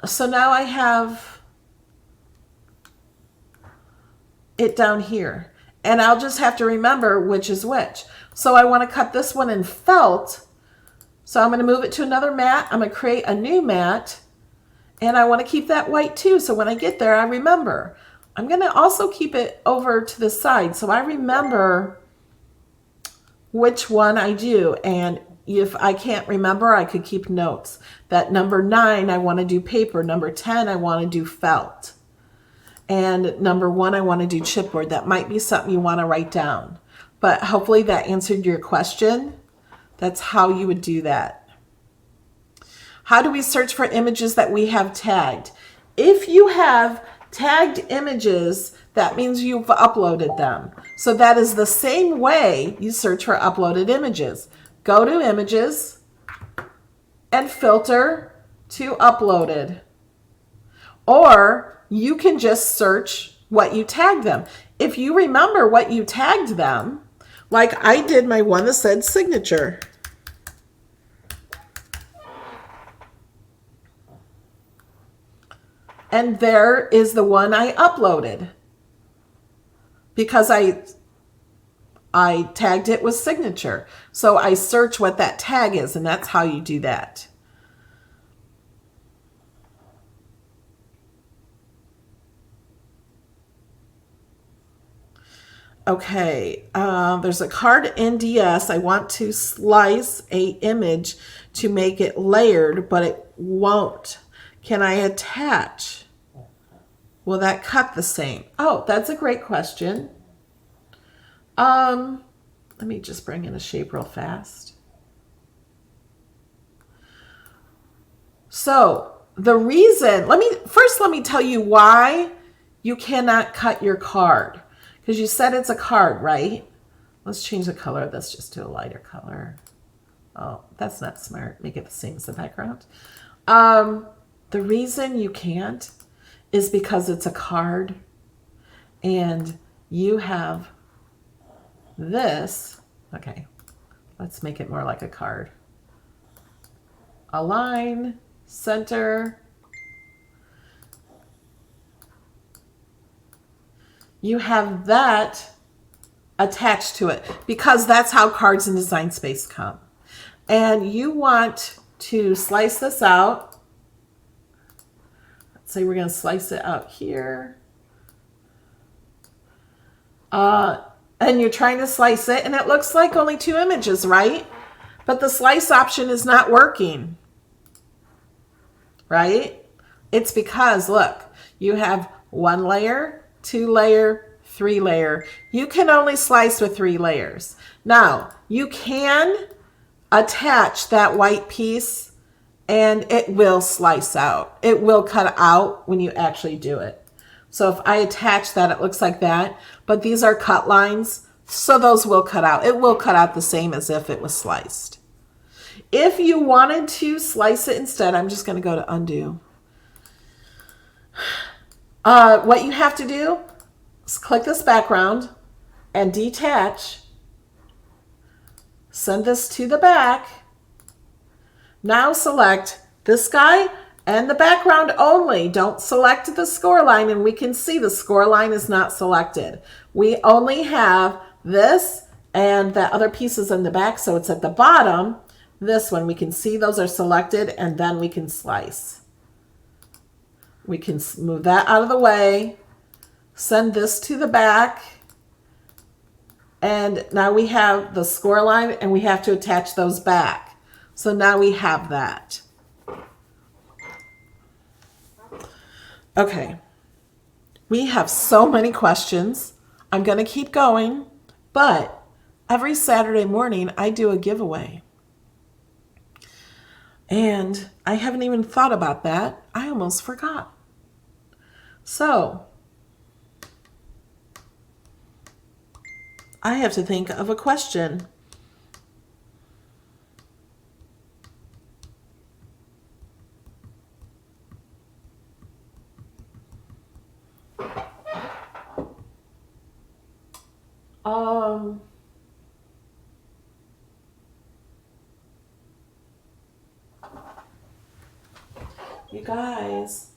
So now I have it down here. And I'll just have to remember which is which. So I want to cut this one in felt. So I'm going to move it to another mat. I'm going to create a new mat. And I want to keep that white too. So when I get there, I remember. I'm going to also keep it over to the side. So I remember which one I do. And if I can't remember, I could keep notes. That number 9, I want to do paper. Number 10, I want to do felt. And number 1, I want to do chipboard. That might be something you want to write down. But hopefully that answered your question. That's how you would do that. How do we search for images that we have tagged? If you have tagged images, that means you've uploaded them. So that is the same way you search for uploaded images. Go to images and filter to uploaded. Or you can just search what you tagged them. If you remember what you tagged them, like I did my one that said signature. And there is the one I uploaded because I tagged it with signature. So I search what that tag is, and that's how you do that. Okay, there's a card NDS. I want to slice a image to make it layered, but it won't. Can I attach? Will that cut the same? Oh, that's a great question. Let me just bring in a shape real fast. So the reason, let me tell you why you cannot cut your card. Because you said it's a card, right? Let's change the color of this just to a lighter color. Oh, that's not smart. Make it the same as the background. The reason you can't is because it's a card and you have this. Okay, let's make it more like a card. Align, center. You have that attached to it because that's how cards in Design Space come. And you want to slice this out. Let's say we're going to slice it out here. And you're trying to slice it, and it looks like only 2 images, right? But the slice option is not working, right? It's because, look, you have 1 layer, 2 layer, 3 layer. You can only slice with 3 layers. Now, you can attach that white piece and it will slice out. It will cut out when you actually do it. So if I attach that, it looks like that, but these are cut lines, so those will cut out. It will cut out the same as if it was sliced. If you wanted to slice it instead, I'm just going to go to undo. What you have to do is click this background and detach. Send this to the back. Now select this guy And the background only. Don't select the score line, and we can see the score line is not selected. We only have this and the other pieces in the back, so it's at the bottom. This one, we can see those are selected, and then we can slice. We can move that out of the way, send this to the back, and now we have the score line, and we have to attach those back. So now we have that. Okay, we have so many questions. I'm going to keep going, but every Saturday morning I do a giveaway. And I haven't even thought about that. I almost forgot. So, I have to think of a question. You guys,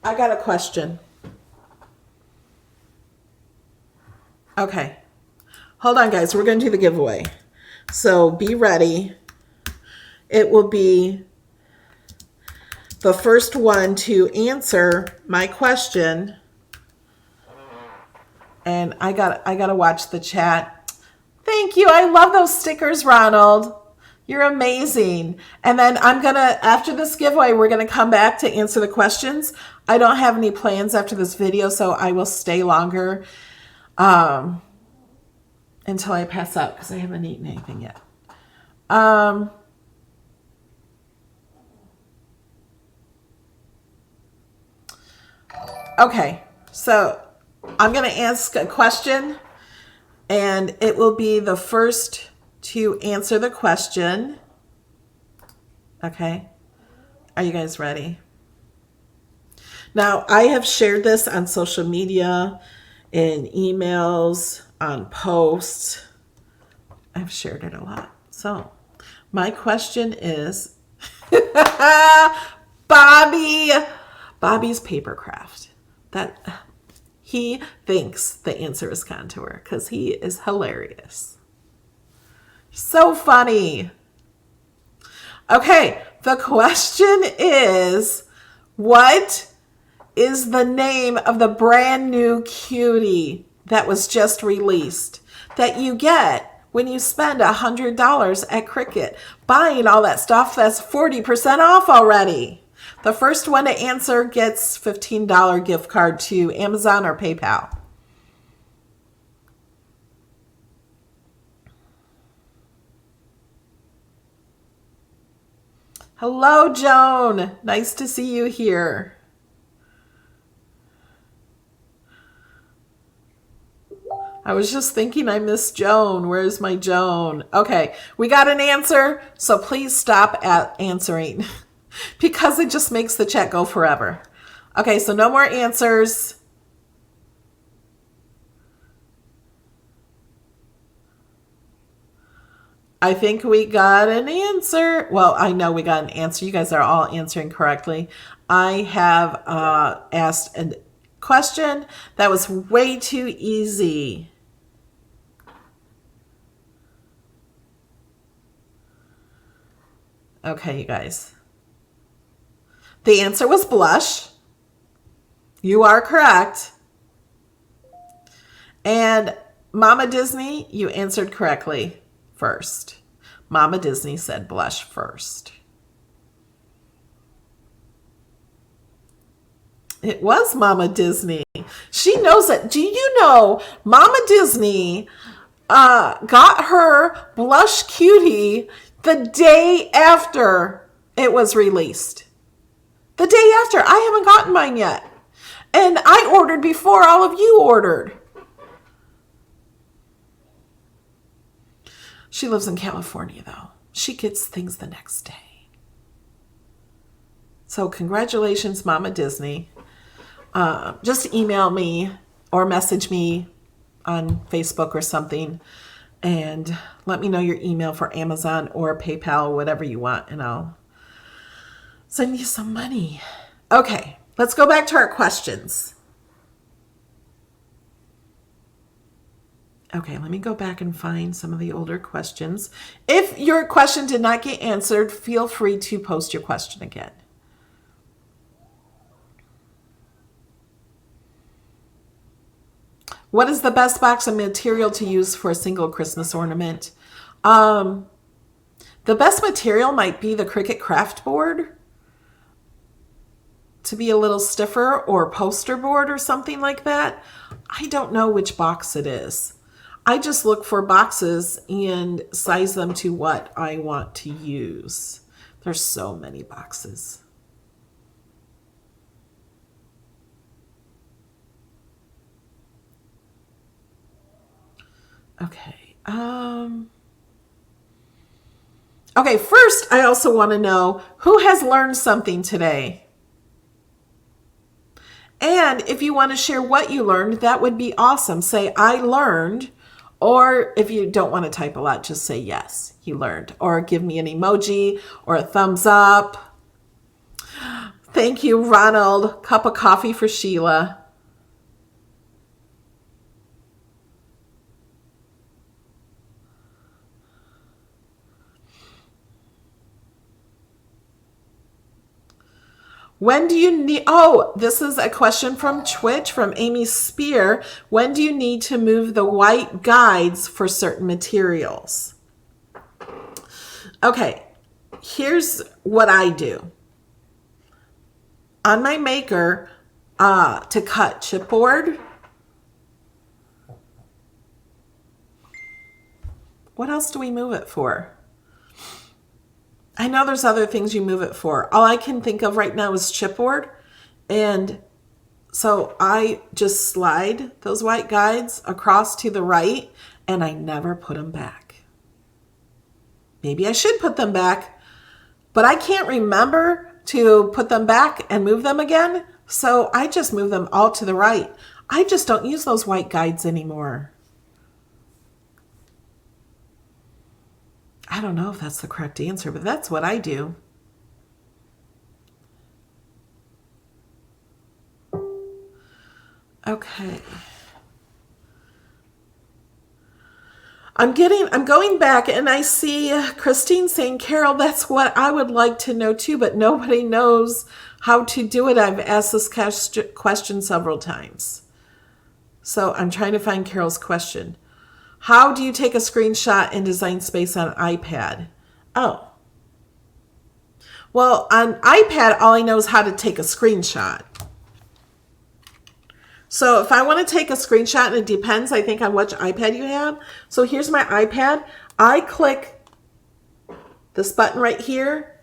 I got a question. Okay. Hold on, guys. We're going to do the giveaway. So be ready. It will be the first one to answer my question. And I got to watch the chat. Thank you. I love those stickers, Ronald. You're amazing. And then after this giveaway, we're going to come back to answer the questions. I don't have any plans after this video, so I will stay longer until I pass out because I haven't eaten anything yet. Okay, so I'm going to ask a question, and it will be the first to answer the question. Okay, are you guys ready? Now, I have shared this on social media, in emails, on posts. I've shared it a lot. So, my question is, Bobby's paper craft. He thinks the answer is contour because he is hilarious. So funny. Okay, the question is, what is the name of the brand new cutie that was just released that you get when you spend $100 at Cricut buying all that stuff that's 40% off already? The first one to answer gets $15 gift card to Amazon or PayPal. Hello, Joan. Nice to see you here. I was just thinking I missed Joan. Where's my Joan? Okay, we got an answer, so please stop at answering because it just makes the chat go forever. Okay, so no more answers. I think we got an answer. Well, I know we got an answer. You guys are all answering correctly. I have asked a question that was way too easy. Okay, you guys. The answer was blush. You are correct. And Mama Disney, you answered correctly first. Mama Disney said blush first. It was Mama Disney. She knows it. Do you know Mama Disney got her blush cutie the day after it was released? The day after. I haven't gotten mine yet. And I ordered before all of you ordered. She lives in California, though. She gets things the next day. So congratulations, Mama Disney. Just email me or message me on Facebook or something and let me know your email for Amazon or PayPal, whatever you want, and I'll Send you some money. Okay, let's go back to our questions. Okay, let me go back and find some of the older questions. If your question did not get answered, feel free to post your question again. What is the best box of material to use for a single Christmas ornament? The best material might be the Cricut craft board to be a little stiffer, or poster board or something like that. I don't know which box it is. I just look for boxes and size them to what I want to use. There's so many boxes. Okay. Okay, first I also want to know who has learned something today. And if you want to share what you learned, that would be awesome. Say, I learned. Or if you don't want to type a lot, just say, yes, you learned. Or give me an emoji or a thumbs up. Thank you, Ronald. Cup of coffee for Sheila. When do you need, oh, this is a question from Twitch, from Amy Spear. When do you need to move the white guides for certain materials? Okay, here's what I do. On my maker, to cut chipboard, what else do we move it for? I know there's other things you move it for. All I can think of right now is chipboard. And so I just slide those white guides across to the right, and I never put them back. Maybe I should put them back, but I can't remember to put them back and move them again. So I just move them all to the right. I just don't use those white guides anymore. I don't know if that's the correct answer, but that's what I do. Okay. I'm going back and I see Christine saying, Carol, that's what I would like to know too, but nobody knows how to do it. I've asked this question several times. So I'm trying to find Carol's question. How do you take a screenshot in Design Space on iPad? Oh. Well, on iPad, all I know is how to take a screenshot. So if I want to take a screenshot, and it depends, I think, on which iPad you have. So here's my iPad. I click this button right here,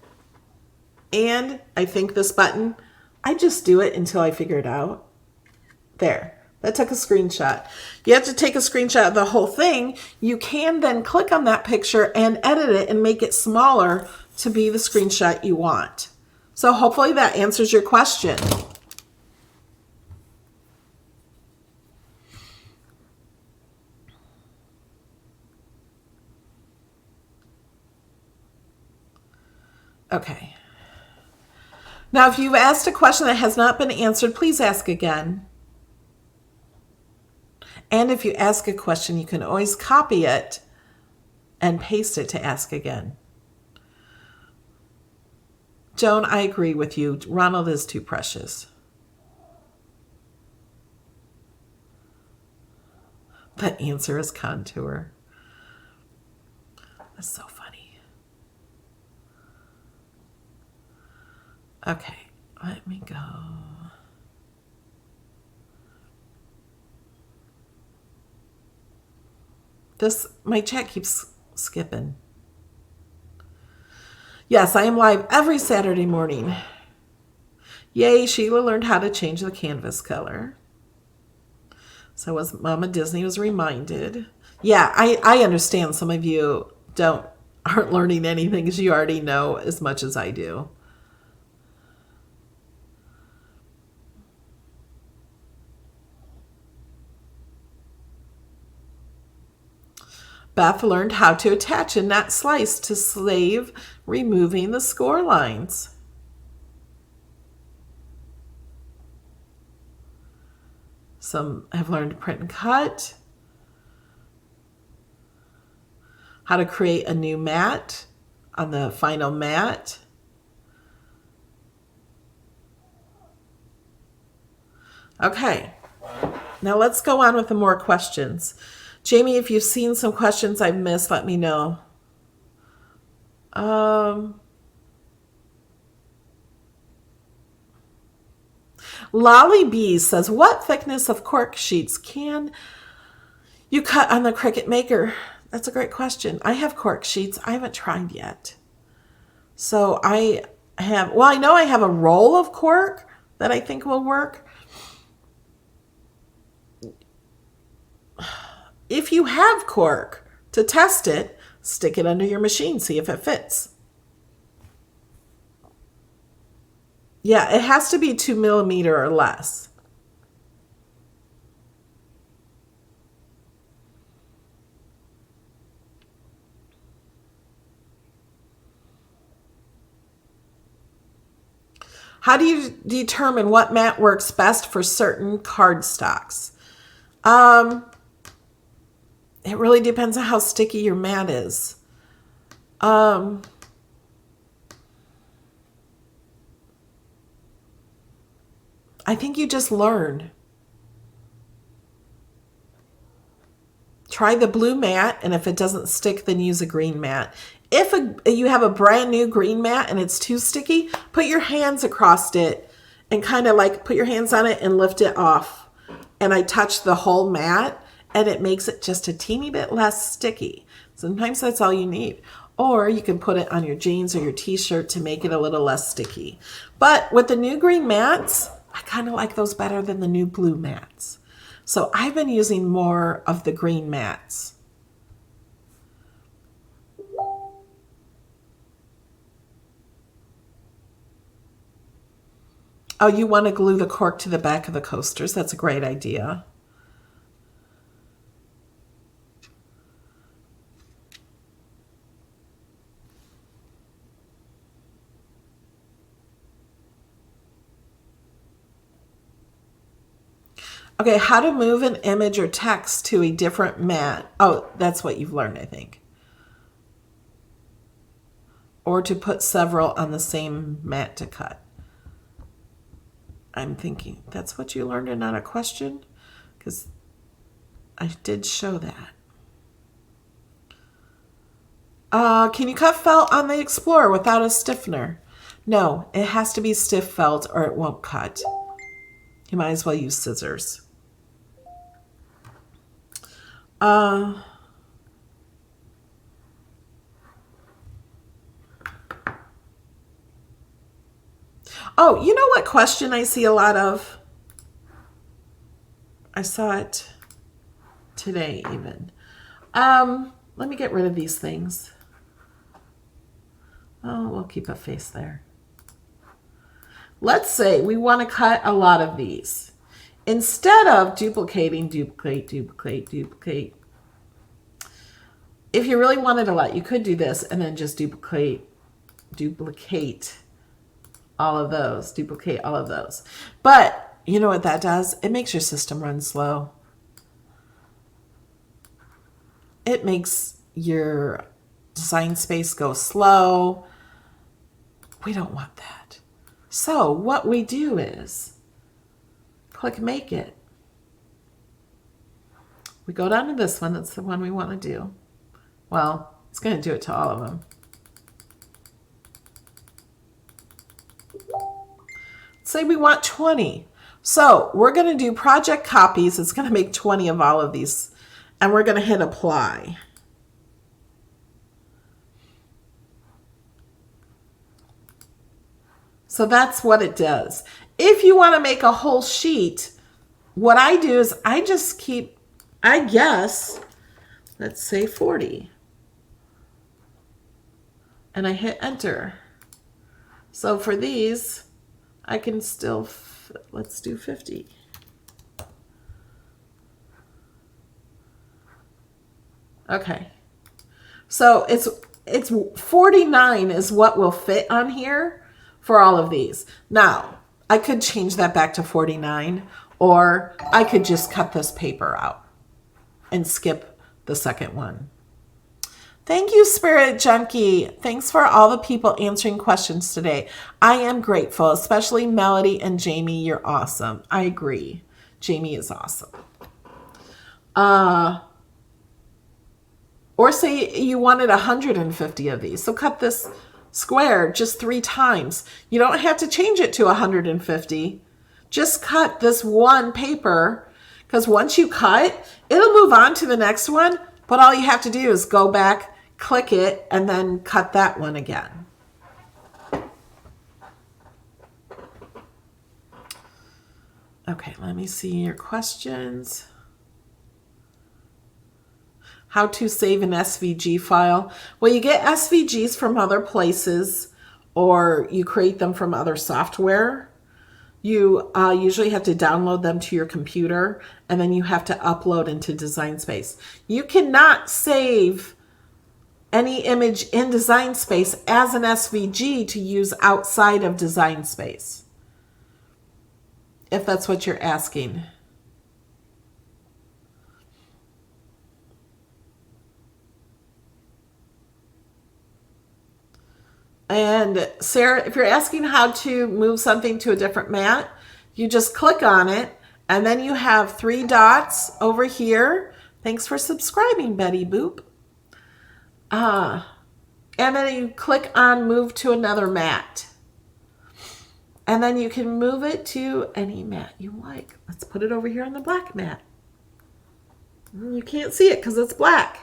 and I think this button. I just do it until I figure it out. There. That took a screenshot. You have to take a screenshot of the whole thing. You can then click on that picture and edit it and make it smaller to be the screenshot you want. So hopefully that answers your question. Okay. Now, if you've asked a question that has not been answered, please ask again. And if you ask a question, you can always copy it and paste it to ask again. Joan, I agree with you. Ronald is too precious. The answer is contour. That's so funny. Okay, let me go. My chat keeps skipping. Yes, I am live every Saturday morning. Yay, Sheila learned how to change the canvas color. So was Mama Disney was reminded. Yeah, I understand some of you aren't learning anything because you already know as much as I do. Beth learned how to attach and not slice to save removing the score lines. I've learned to print and cut, how to create a new mat on the final mat. Okay, now let's go on with the more questions. Jamie, if you've seen some questions I've missed, let me know. Lolly B says, what thickness of cork sheets can you cut on the Cricut Maker? That's a great question. I have cork sheets. I haven't tried yet. So I know I have a roll of cork that I think will work. If you have cork, to test it, stick it under your machine, see if it fits. Yeah, it has to be 2 millimeter or less. How do you determine what mat works best for certain cardstocks? It really depends on how sticky your mat is. I think you just learn. Try the blue mat, and if it doesn't stick, then use a green mat. If you have a brand new green mat and it's too sticky, put your hands across it and kind of like put your hands on it and lift it off. And I touch the whole mat, and it makes it just a teeny bit less sticky. Sometimes that's all you need. Or you can put it on your jeans or your t-shirt to make it a little less sticky. But with the new green mats, I kind of like those better than the new blue mats. So I've been using more of the green mats. Oh, you want to glue the cork to the back of the coasters? That's a great idea. Okay, how to move an image or text to a different mat. Oh, that's what you've learned, I think. Or to put several on the same mat to cut. I'm thinking that's what you learned and not a question, because I did show that. Can you cut felt on the Explorer without a stiffener? No, it has to be stiff felt or it won't cut. You might as well use scissors. Oh, you know what question I see a lot of? I saw it today even. Let me get rid of these things. Oh, we'll keep a face there. Let's say we want to cut a lot of these. Instead of duplicating, duplicate, if you really wanted a lot, you could do this and then just duplicate all of those, duplicate all of those. But you know what that does? It makes your system run slow. It makes your design space go slow. We don't want that. So what we do is click Make It. We go down to this one. That's the one we want to do. Well, it's going to do it to all of them. Say we want 20. So we're going to do project copies. It's going to make 20 of all of these. And we're going to hit apply. So that's what it does. If you want to make a whole sheet, what I do is I just keep, I guess, let's say 40. And I hit enter. So for these, I can still, let's do 50. Okay. So it's 49 is what will fit on here for all of these. Now, I could change that back to 49, or I could just cut this paper out and skip the second one. Thank you, Spirit Junkie. Thanks for all the people answering questions today. I am grateful, especially Melody and Jamie. You're awesome. I agree. Jamie is awesome. Or say you wanted 150 of these. So cut this square just 3 times. You don't have to change it to 150. Just cut this one paper, because once you cut, it'll move on to the next one. But all you have to do is go back, click it, and then cut that one again. Okay, let me see your questions. How to save an SVG file. Well, you get SVGs from other places, or you create them from other software. You usually have to download them to your computer, and then you have to upload into Design Space. You cannot save any image in Design Space as an SVG to use outside of Design Space, if that's what you're asking. And Sarah, if you're asking how to move something to a different mat, you just click on it, and then you have 3 dots over here. Thanks for subscribing, Betty Boop. And then you click on move to another mat. And then you can move it to any mat you like. Let's put it over here on the black mat. You can't see it because it's black.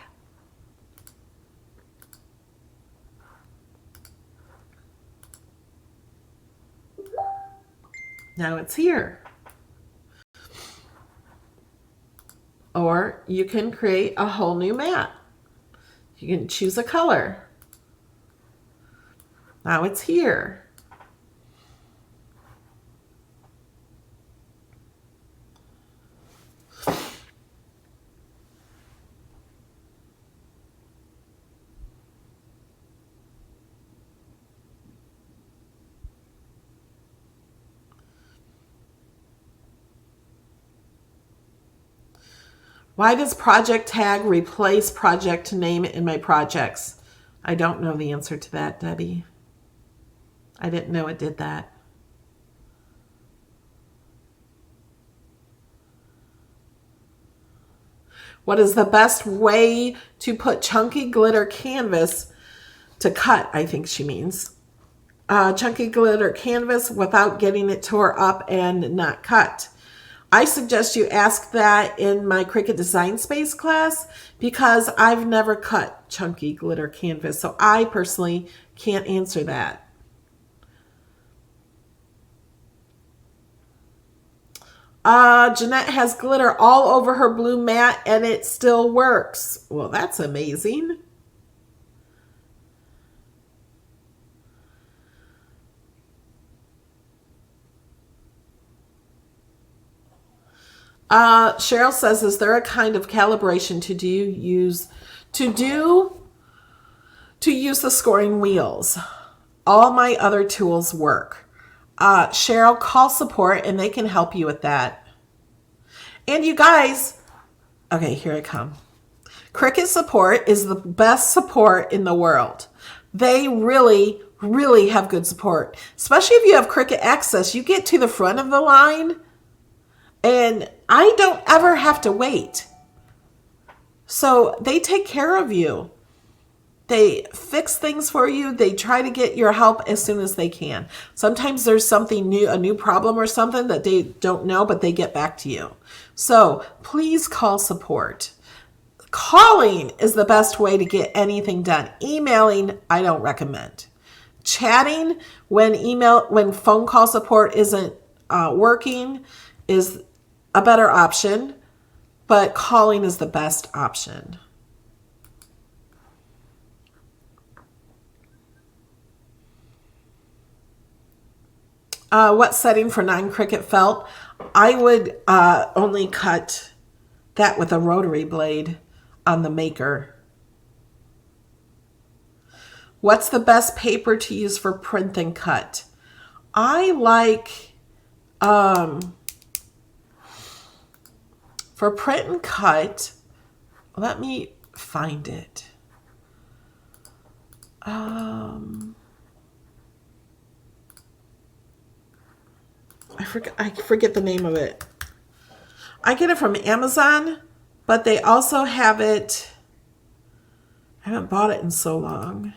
Now it's here. Or you can create a whole new mat. You can choose a color. Now it's here. Why does project tag replace project name in my projects? I don't know the answer to that, Debbie. I didn't know it did that. What is the best way to put chunky glitter canvas to cut? I think she means. Chunky glitter canvas without getting it tore up and not cut. I suggest you ask that in my Cricut Design Space class, because I've never cut chunky glitter canvas, so I personally can't answer that. Jeanette has glitter all over her blue mat and it still works. Well, that's amazing. Cheryl says, is there a kind of calibration to use the scoring wheels? All my other tools work. Cheryl, call support and they can help you with that. And you guys, okay, here I come. Cricut support is the best support in the world. They really, really have good support. Especially if you have Cricut Access, you get to the front of the line and I don't ever have to wait. So they take care of you. They fix things for you. They try to get your help as soon as they can. Sometimes there's something new, a new problem or something that they don't know, but they get back to you. So please call support. Calling is the best way to get anything done. Emailing, I don't recommend. Chatting when phone call support isn't working is a better option, but calling is the best option. What setting for non-Cricut felt? I would only cut that with a rotary blade on the maker. What's the best paper to use for print and cut? I like For print and cut, let me find it. I forget the name of it. I get it from Amazon, but they also have it. I haven't bought it in so long.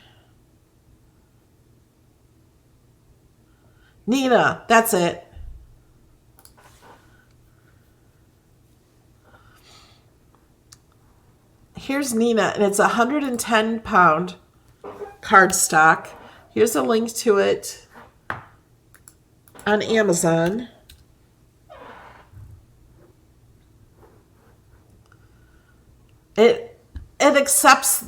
Nina, that's it. Here's Nina, and it's 110-pound cardstock. Here's a link to it on Amazon. It accepts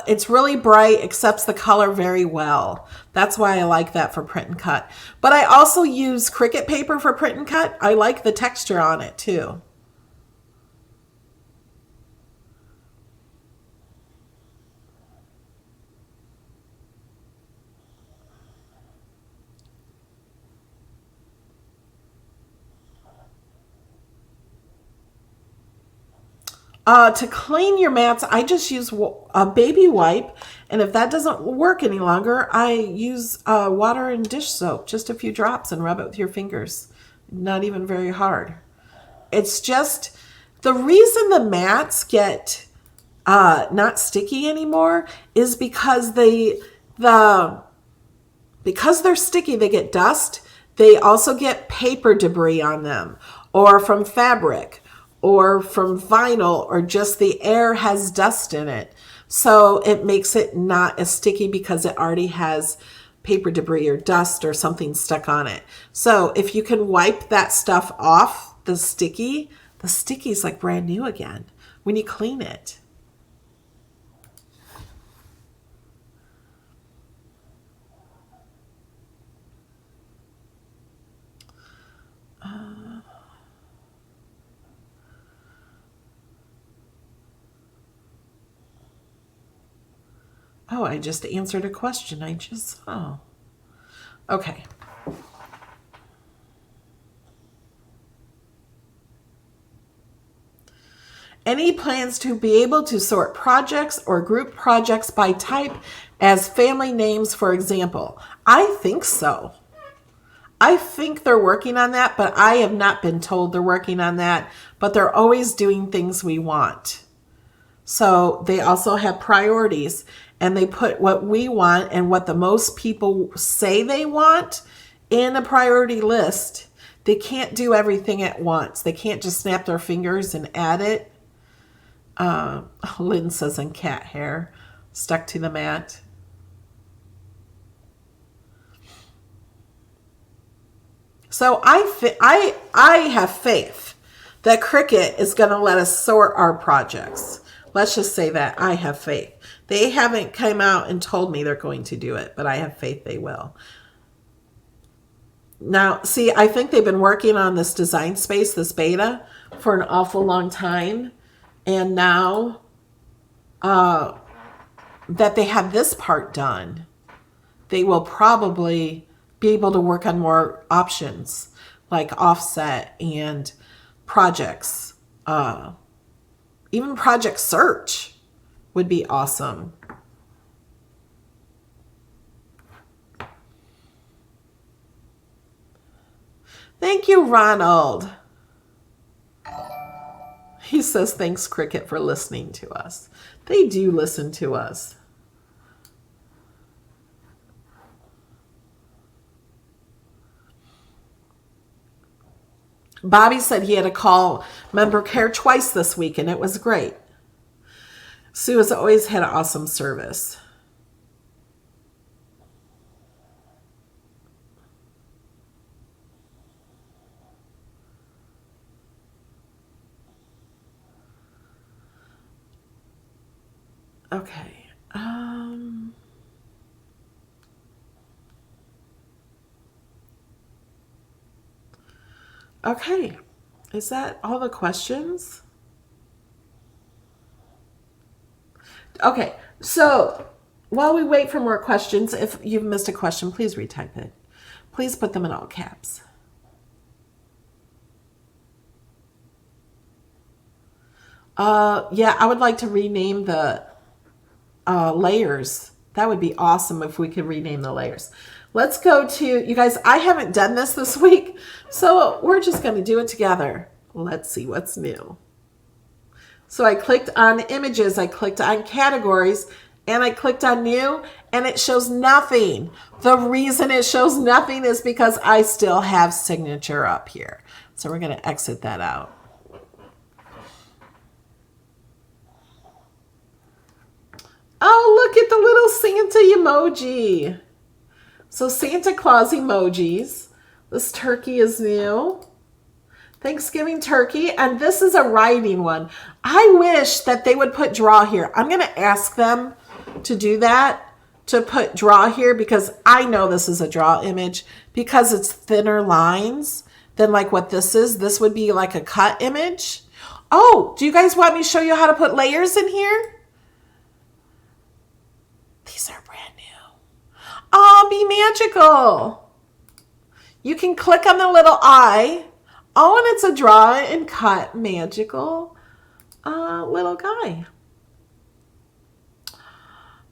it's really bright, accepts the color very well. That's why I like that for print and cut. But I also use Cricut paper for print and cut. I like the texture on it too. To clean your mats, I just use a baby wipe. And if that doesn't work any longer, I use water and dish soap, just a few drops, and rub it with your fingers. Not even very hard. It's just the reason the mats get not sticky anymore is because because they're sticky, they get dust. They also get paper debris on them, or from fabric, or from vinyl, or just the air has dust in it. So it makes it not as sticky because it already has paper debris or dust or something stuck on it. So if you can wipe that stuff off, the sticky's like brand new again when you clean it. Oh, I just answered a question I just saw. Okay. Any plans to be able to sort projects or group projects by type as family names, for example? I think so. I think they're working on that, but I have not been told they're working on that. But they're always doing things we want. So they also have priorities, and they put what we want and what the most people say they want in a priority list. They can't do everything at once. They can't just snap their fingers and add it. Lynn says, and cat hair stuck to the mat. So I have faith that Cricut is going to let us sort our projects. Let's just say that I have faith. They haven't come out and told me they're going to do it, but I have faith they will. Now, see, I think they've been working on this design space, this beta, for an awful long time. And now that they have this part done, they will probably be able to work on more options like offset and projects. Even project search would be awesome. Thank you, Ronald. He says, thanks, Cricut, for listening to us. They do listen to us. Bobby said he had to call member care twice this week, and it was great. Sue has always had awesome service. Okay. Okay. Is that all the questions? Okay. So while we wait for more questions, if you've missed a question, please retype it. Please put them in all caps. Yeah, I would like to rename the layers. That would be awesome if we could rename the layers. Let's go to, you guys, I haven't done this week, so we're just going to do it together. Let's see what's new. So I clicked on images, I clicked on categories, and I clicked on new, and it shows nothing. The reason it shows nothing is because I still have signature up here. So we're going to exit that out. Oh, look at the little Santa emoji. So Santa Claus emojis. This turkey is new. Thanksgiving turkey. And this is a writing one. I wish that they would put draw here. I'm going to ask them to do that, to put draw here, because I know this is a draw image because it's thinner lines than like what this is. This would be like a cut image. Oh, do you guys want me to show you how to put layers in here? These are brand new. Oh, be magical. You can click on the little eye. Oh, and it's a draw and cut magical little guy.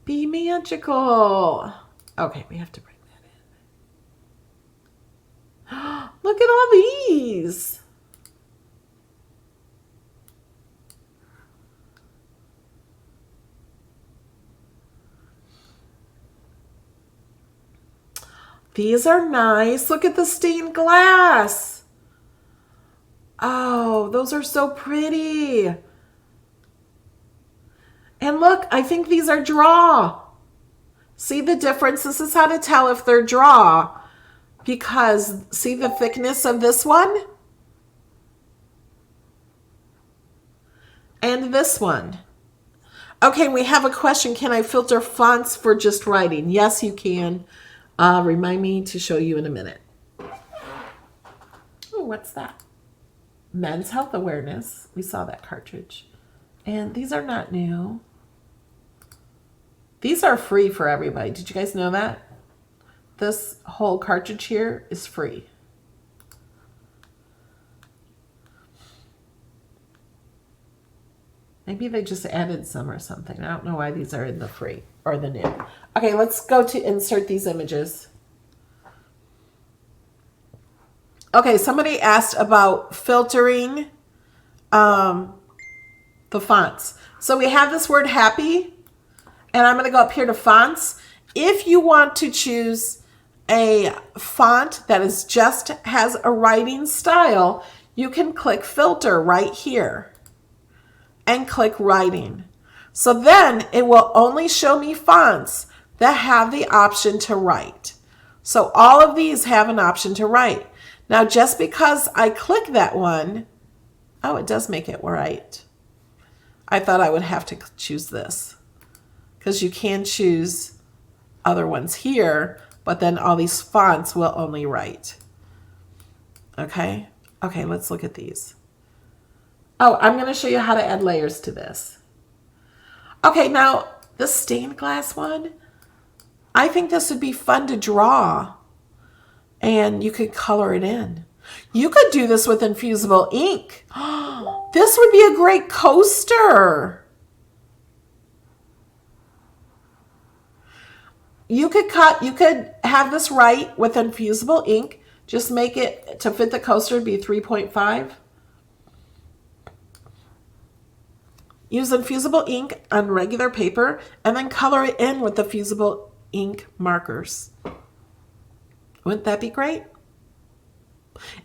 Be magical. Okay, we have to bring that in. Look at all these. These are nice. Look at the stained glass. Oh, those are so pretty. And look, I think these are draw. See the difference? This is how to tell if they're draw. Because see the thickness of this one? And this one. Okay, we have a question. Can I filter fonts for just writing? Yes, you can. Remind me to show you in a minute. Oh, what's that? Men's Health Awareness. We saw that cartridge. And these are not new. These are free for everybody. Did you guys know that? This whole cartridge here is free. Maybe they just added some or something. I don't know why these are in the free or the new. Okay, let's go to insert these images. Okay, somebody asked about filtering the fonts. So we have this word happy, and I'm going to go up here to fonts. If you want to choose a font that is just has a writing style, you can click filter right here and click writing. So then it will only show me fonts that have the option to write. So all of these have an option to write. Now just because I click that one, oh, it does make it right. I thought I would have to choose this because you can choose other ones here, but then all these fonts will only write. Okay, let's look at these. Oh, I'm going to show you how to add layers to this. Okay, now the stained glass one, I think this would be fun to draw, and you could color it in. You could do this with infusible ink. This would be a great coaster. You could have this write with infusible ink. Just make it to fit the coaster, be 3.5. Use infusible ink on regular paper and then color it in with the fusible ink markers. Wouldn't that be great?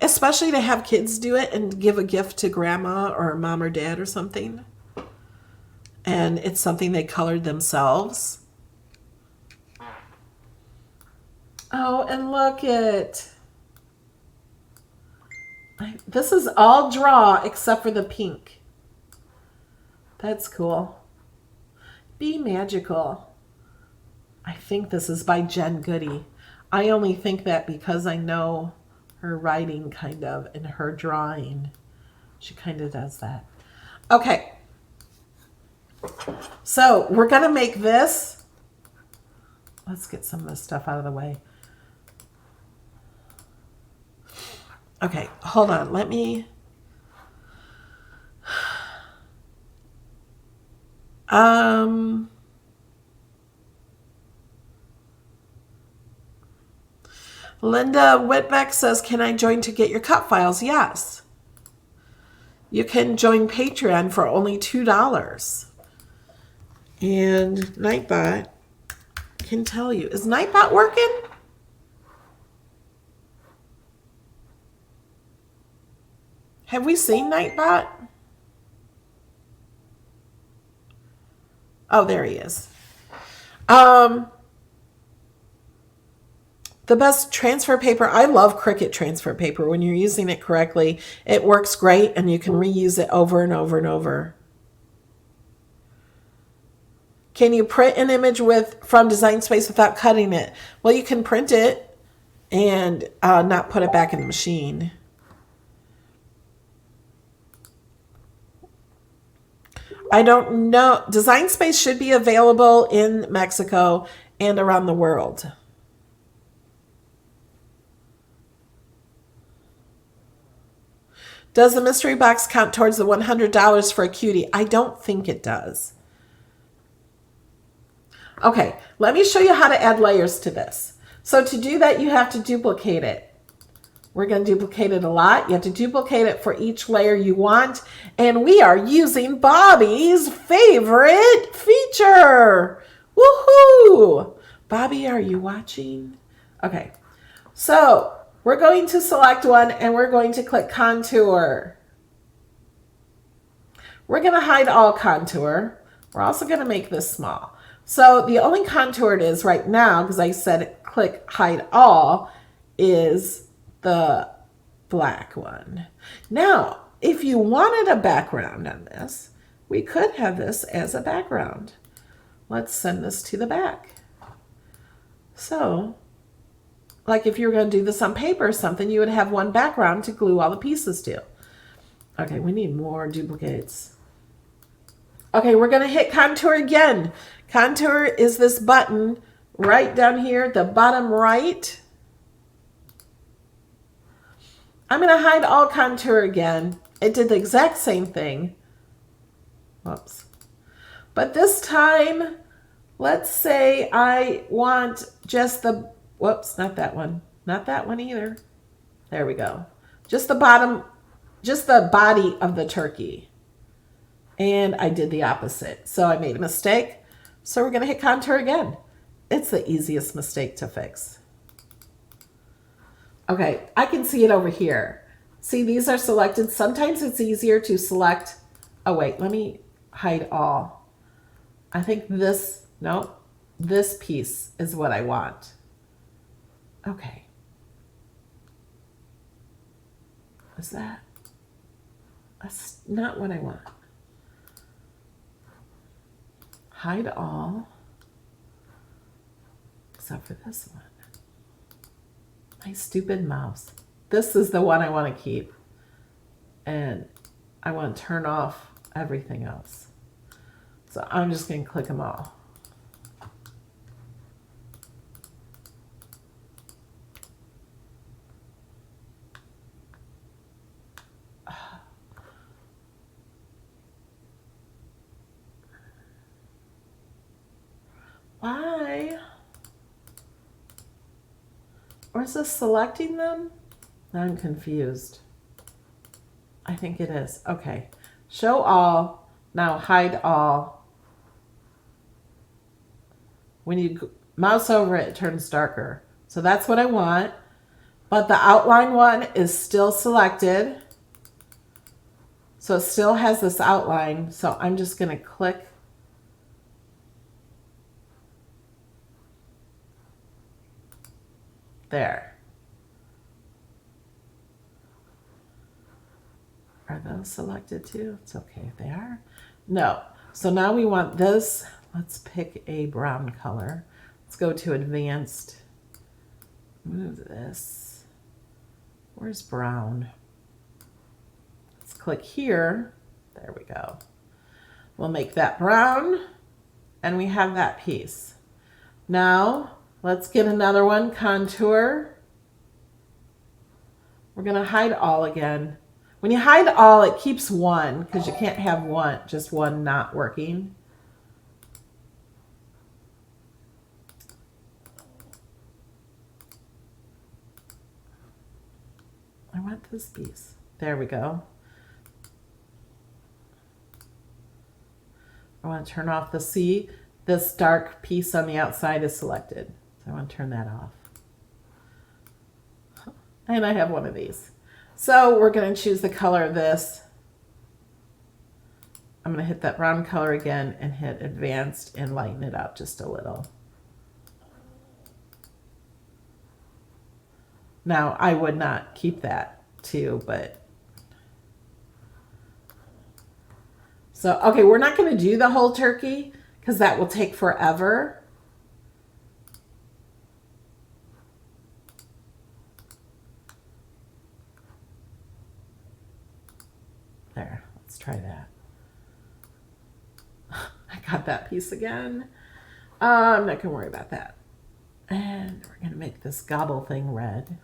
Especially to have kids do it and give a gift to grandma or mom or dad or something. And it's something they colored themselves. Oh, and look it. This is all draw except for the pink. That's cool. Be magical. I think this is by Jen Goody. I only think that because I know her writing kind of and her drawing. She kind of does that. Okay. So we're going to make this. Let's get some of this stuff out of the way. Okay, hold on. Let me. Um, Linda Whitbeck says, can I join to get your cut files? Yes. You can join Patreon for only $2. And Nightbot can tell you. Is Nightbot working? Have we seen Nightbot? Oh, there he is. The best transfer paper, I love Cricut transfer paper. When you're using it correctly, it works great and you can reuse it over and over and over. Can you print an image from Design Space without cutting it? Well, you can print it and not put it back in the machine. I don't know. Design Space should be available in Mexico and around the world. Does the mystery box count towards the $100 for a cutie? I don't think it does. Okay, let me show you how to add layers to this. So to do that, you have to duplicate it. We're going to duplicate it a lot. You have to duplicate it for each layer you want. And we are using Bobby's favorite feature. Woohoo! Bobby, are you watching? Okay, so we're going to select one and we're going to click contour. We're going to hide all contour. We're also going to make this small. So the only contour it is right now, because I said click hide all, is the black one. Now, if you wanted a background on this, we could have this as a background. Let's send this to the back. So, like if you were going to do this on paper or something, you would have one background to glue all the pieces to. Okay, we need more duplicates. Okay, we're going to hit contour again. Contour is this button right down here, the bottom right. I'm going to hide all contour again. It did the exact same thing. Whoops. But this time, let's say I want just the, whoops, not that one. Not that one either. There we go. Just the bottom, just the body of the turkey. And I did the opposite. So I made a mistake. So we're going to hit contour again. It's the easiest mistake to fix. Okay, I can see it over here. See, these are selected. Sometimes it's easier to select. Oh, wait, let me hide all. I think this, nope, this piece is what I want. Okay. Is that? That's not what I want. Hide all, except for this one. My stupid mouse. This is the one I want to keep. And I want to turn off everything else. So I'm just going to click them all. Why? Or is this selecting them? I'm confused. I think it is. Okay. Show all. Now hide all. When you mouse over it, it turns darker. So that's what I want. But the outline one is still selected. So it still has this outline. So I'm just going to click. There. Are those selected too? It's okay if they are. No. So now we want this. Let's pick a brown color. Let's go to advanced. Move this. Where's brown? Let's click here. There we go. We'll make that brown. And we have that piece. Now, let's get another one, contour. We're going to hide all again. When you hide all, it keeps one because you can't have one, just one not working. this piece? There we go. I want to turn off the C. This dark piece on the outside is selected. So I want to turn that off. And I have one of these. So we're going to choose the color of this. I'm going to hit that brown color again and hit advanced and lighten it up just a little. Now I would not keep that too, but so, okay, we're not going to do the whole turkey because that will take forever. There, let's try that. I got that piece again. I'm not going to worry about that. And we're going to make this gobble thing red.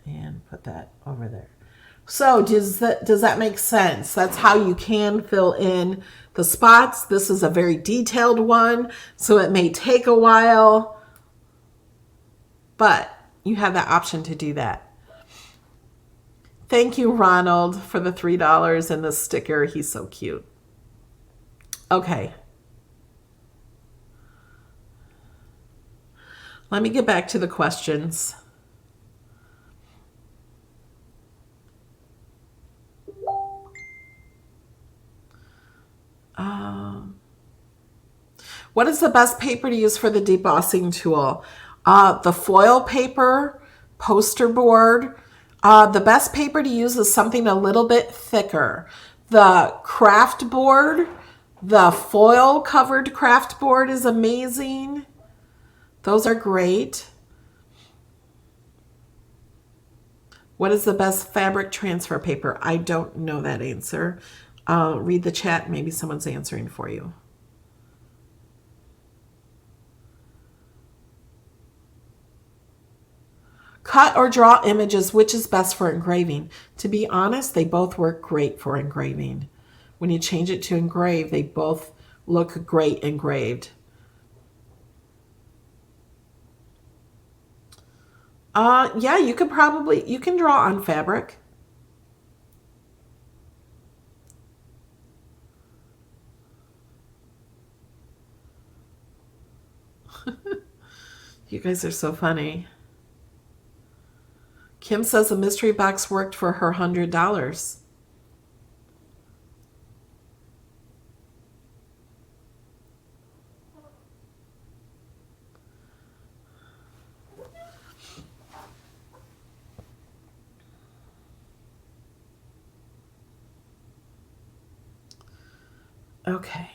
And put that over there. So does that make sense? That's how you can fill in the spots. This is a very detailed one, so it may take a while, but you have that option to do that. Thank you, Ronald, for the $3 and the sticker. He's so cute. Okay. Let me get back to the questions. What is the best paper to use for the debossing tool? The foil paper, poster board. The best paper to use is something a little bit thicker. The craft board, the foil covered craft board is amazing. Those are great. What is the best fabric transfer paper? I don't know that answer. Read the chat. Maybe someone's answering for you. Cut or draw images, which is best for engraving? To be honest, they both work great for engraving. When you change it to engrave, they both look great engraved. Yeah, you can draw on fabric. You guys are so funny. Kim says the mystery box worked for her $100. Okay.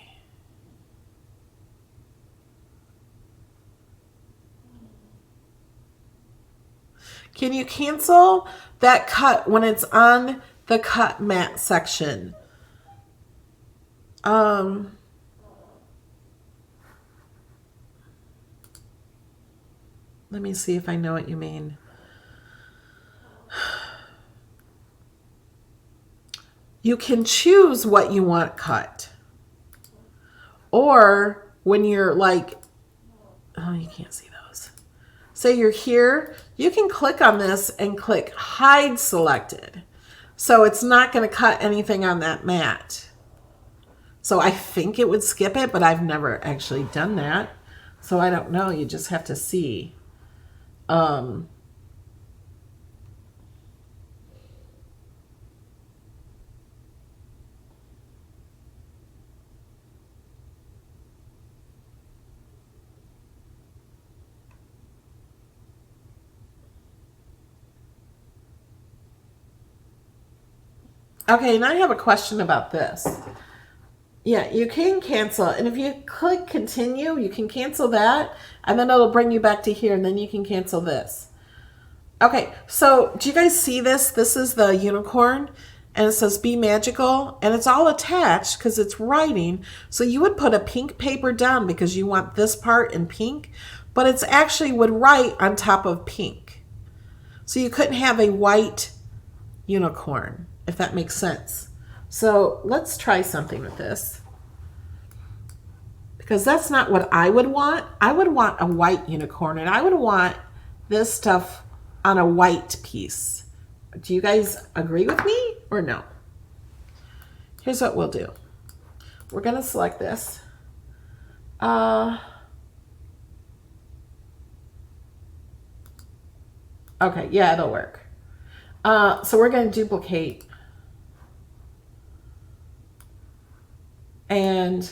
Can you cancel that cut when it's on the cut mat section? Let me see if I know what you mean. You can choose what you want cut. Or when you're like, oh, you can't see those. Say you're here, you can click on this and click hide selected. So it's not going to cut anything on that mat. So I think it would skip it, but I've never actually done that. So I don't know. You just have to see. Okay, now I have a question about this. Yeah, you can cancel. And if you click continue, you can cancel that. And then it'll bring you back to here. And then you can cancel this. Okay, so do you guys see this? This is the unicorn. And it says be magical. And it's all attached because it's writing. So you would put a pink paper down because you want this part in pink. But it's actually would write on top of pink. So you couldn't have a white unicorn, if that makes sense. So let's try something with this. Because that's not what I would want. I would want a white unicorn, and I would want this stuff on a white piece. Do you guys agree with me or no? Here's what we'll do. We're going to select this. Okay, yeah, it'll work. So we're going to duplicate. And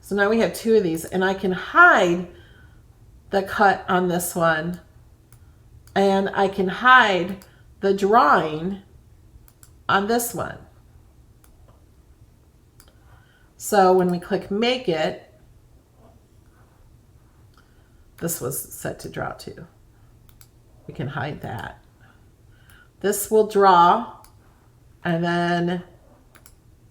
so now we have 2 of these, and I can hide the cut on this one, and I can hide the drawing on this one. So when we click make it, this was set to draw to. We can hide that. This will draw, and then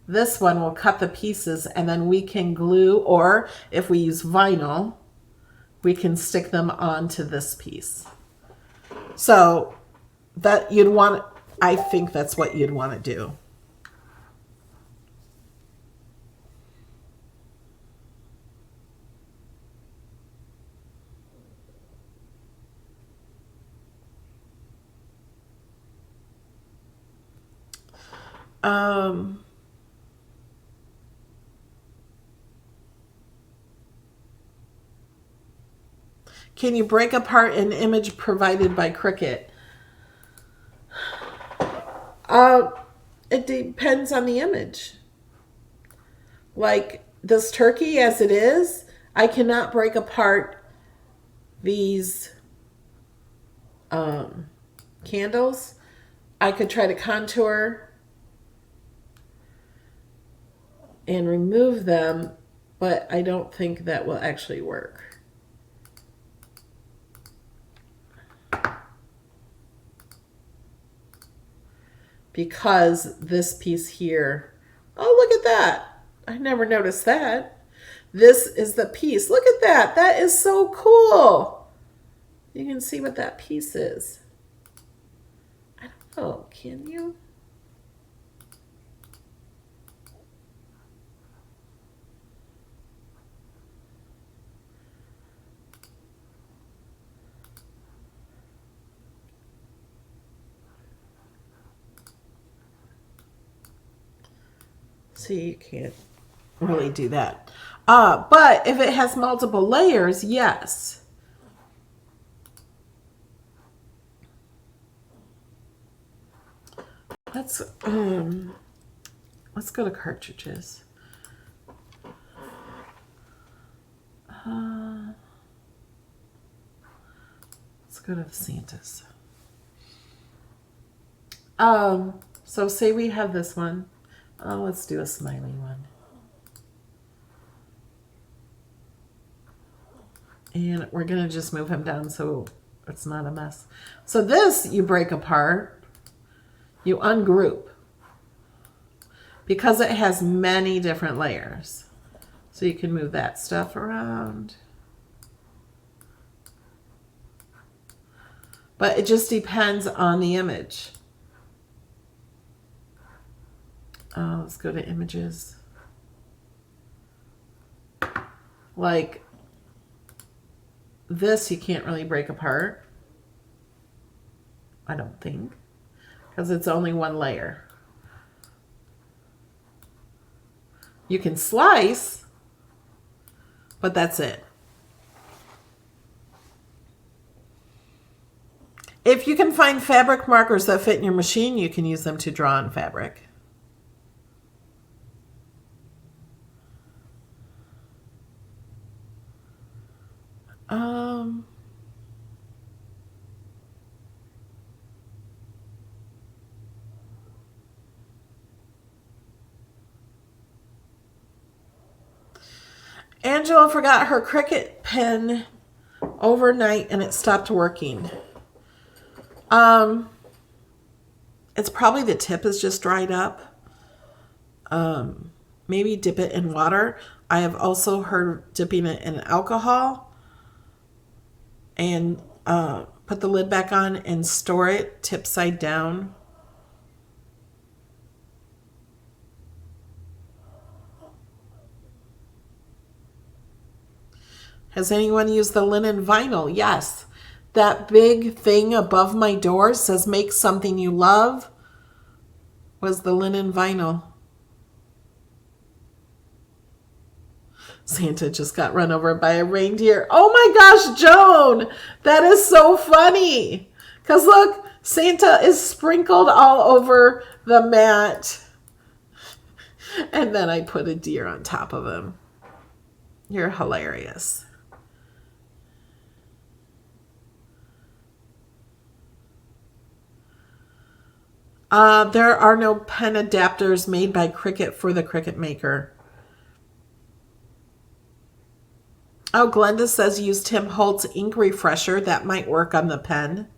this one will cut the pieces, and then we can glue, or if we use vinyl, we can stick them onto this piece. So that you'd want, I think that's what you'd want to do. Can you break apart an image provided by Cricut? It depends on the image. Like this turkey as it is, I cannot break apart these candles. I could try to contour and remove them, but I don't think that will actually work. Because this piece here, oh, look at that. I never noticed that. This is the piece. Look at that. That is so cool. You can see what that piece is. I don't know. Can you? See, you can't really do that. But if it has multiple layers, yes. Let's go to cartridges. Let's go to the Santas. So say we have this one. Let's do a smiley one. And we're going to just move him down so it's not a mess. So this you break apart, you ungroup, because it has many different layers. So you can move that stuff around. But it just depends on the image. Let's go to images. Like this, you can't really break apart. I don't think, because it's only one layer. You can slice, but that's it. If you can find fabric markers that fit in your machine, you can use them to draw on fabric. Angela forgot her Cricut pen overnight and it stopped working. It's probably the tip is just dried up. Maybe dip it in water. I have also heard dipping it in alcohol and put the lid back on and store it tip side down. Has anyone used the linen vinyl? Yes. that big thing above my door says make something you love was the linen vinyl. Santa just got run over by a reindeer. Oh my gosh, Joan, that is so funny. Because look, Santa is sprinkled all over the mat. And then I put a deer on top of him. You're hilarious. There are no pen adapters made by Cricut for the Cricut Maker. Oh, Glenda says use Tim Holtz ink refresher. That might work on the pen.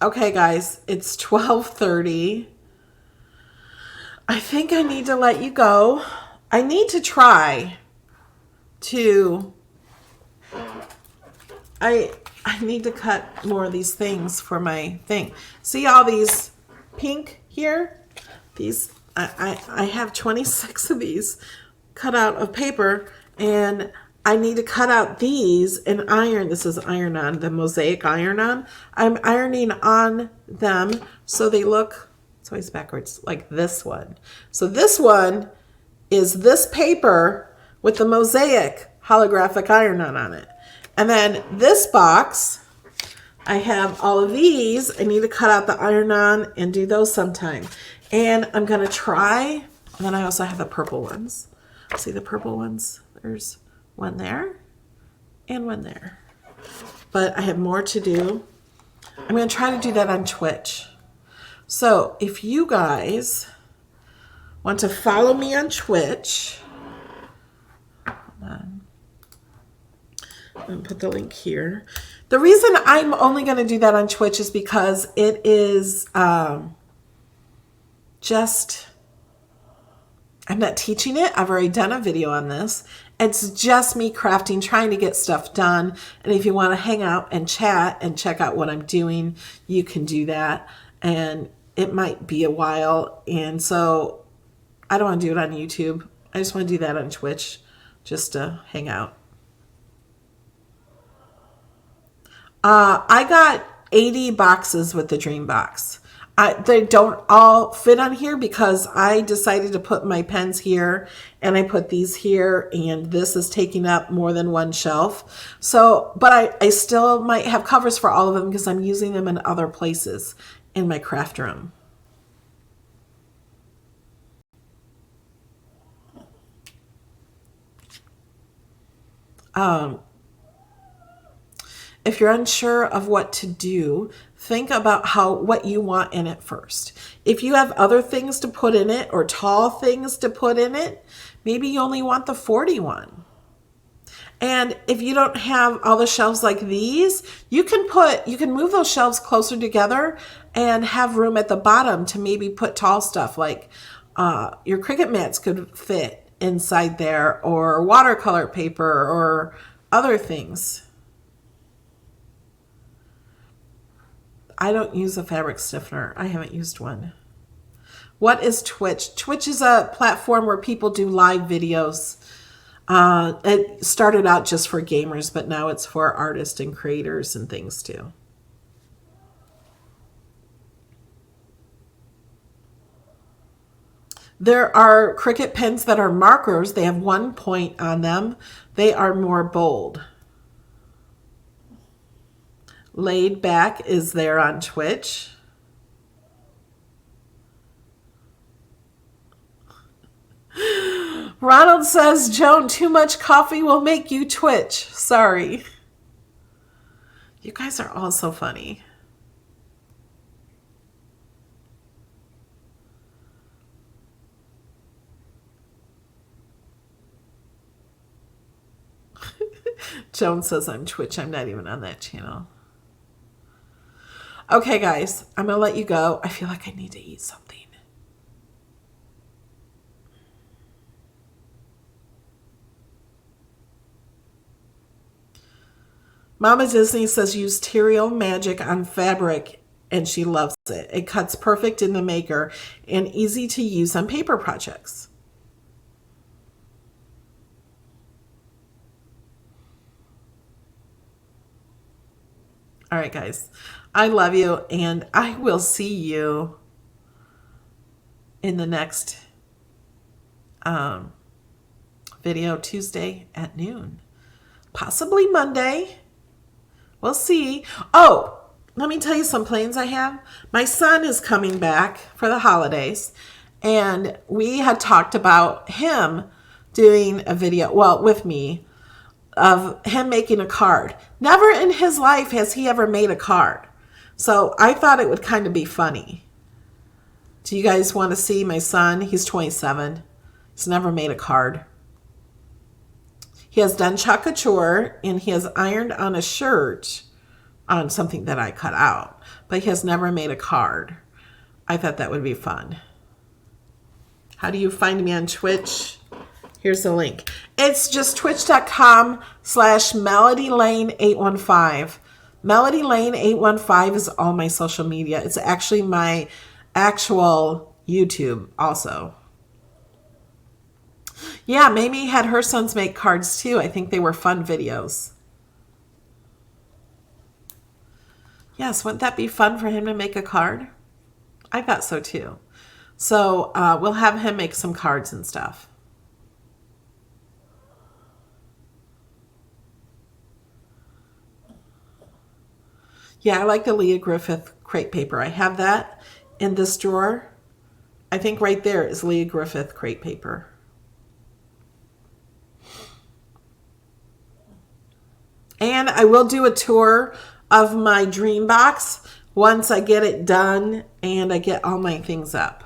Okay, guys, it's 12:30. I think I need to let you go. I need to try to... I need to cut more of these things for my thing. See all these pink here? These... I have 26 of these cut out of paper, and I need to cut out these and iron. This is iron-on, the mosaic iron-on. I'm ironing on them so they look, it's always backwards, like this one. So this one is this paper with the mosaic holographic iron-on on it. And then this box, I have all of these. I need to cut out the iron-on and do those sometime. And I'm going to try, and then I also have the purple ones. See the purple ones? There's one there and one there. But I have more to do. I'm going to try to do that on Twitch. So if you guys want to follow me on Twitch, hold on. I'm going to put the link here. The reason I'm only going to do that on Twitch is because it is... I'm not teaching it. I've already done a video on this. It's just me crafting, trying to get stuff done. And if you want to hang out and chat and check out what I'm doing, you can do that. And it might be a while. And so I don't want to do it on YouTube. I just want to do that on Twitch just to hang out. I got 80 boxes with the Dream Box. They don't all fit on here because I decided to put my pens here and I put these here, and this is taking up more than one shelf. So, but I still might have covers for all of them because I'm using them in other places in my craft room. If you're unsure of what to do, think about what you want in it first. If you have other things to put in it or tall things to put in it, maybe you only want the 41. And if you don't have all the shelves like these, you can move those shelves closer together and have room at the bottom to maybe put tall stuff like your Cricut mats could fit inside there, or watercolor paper or other things. I don't use a fabric stiffener. I haven't used one. What is Twitch? Twitch is a platform where people do live videos. It started out just for gamers, but now it's for artists and creators and things too. There are Cricut pens that are markers. They have one point on them. They are more bold. Laid Back is there on Twitch. Ronald says, Joan, too much coffee will make you twitch. Sorry. You guys are all so funny. Joan says I'm Twitch. I'm not even on that channel. Okay, guys, I'm going to let you go. I feel like I need to eat something. Mama Disney says use Terial Magic on fabric, and she loves it. It cuts perfect in the maker and easy to use on paper projects. All right, guys. I love you, and I will see you in the next video Tuesday at noon. Possibly Monday. We'll see. Oh, let me tell you some plans I have. My son is coming back for the holidays, and we had talked about him doing a video, well, with me, of him making a card. Never in his life has he ever made a card. So I thought it would kind of be funny. Do you guys want to see my son? He's 27. He's never made a card. He has done chalk couture, and he has ironed on a shirt on something that I cut out, but he has never made a card. I thought that would be fun. How do you find me on Twitch? Here's the link. It's just twitch.com/MelodyLane815. Melody Lane 815 is all my social media. It's actually my actual YouTube also. Yeah, Mamie had her sons make cards too. I think they were fun videos. Yes, wouldn't that be fun for him to make a card? I thought so too. So we'll have him make some cards and stuff. Yeah, I like the Leah Griffith crepe paper. I have that in this drawer. I think right there is Leah Griffith crepe paper. And I will do a tour of my dream box once I get it done and I get all my things up.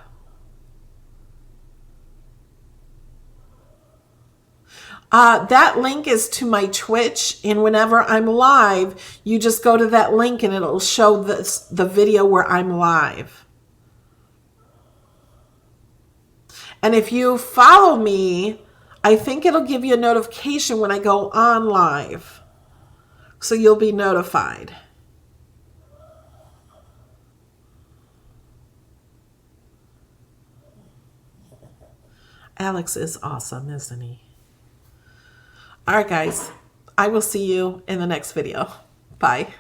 That link is to my Twitch, and whenever I'm live, you just go to that link and it'll show the video where I'm live. And if you follow me, I think it'll give you a notification when I go on live. So you'll be notified. Alex is awesome, isn't he? All right, guys. I will see you in the next video. Bye.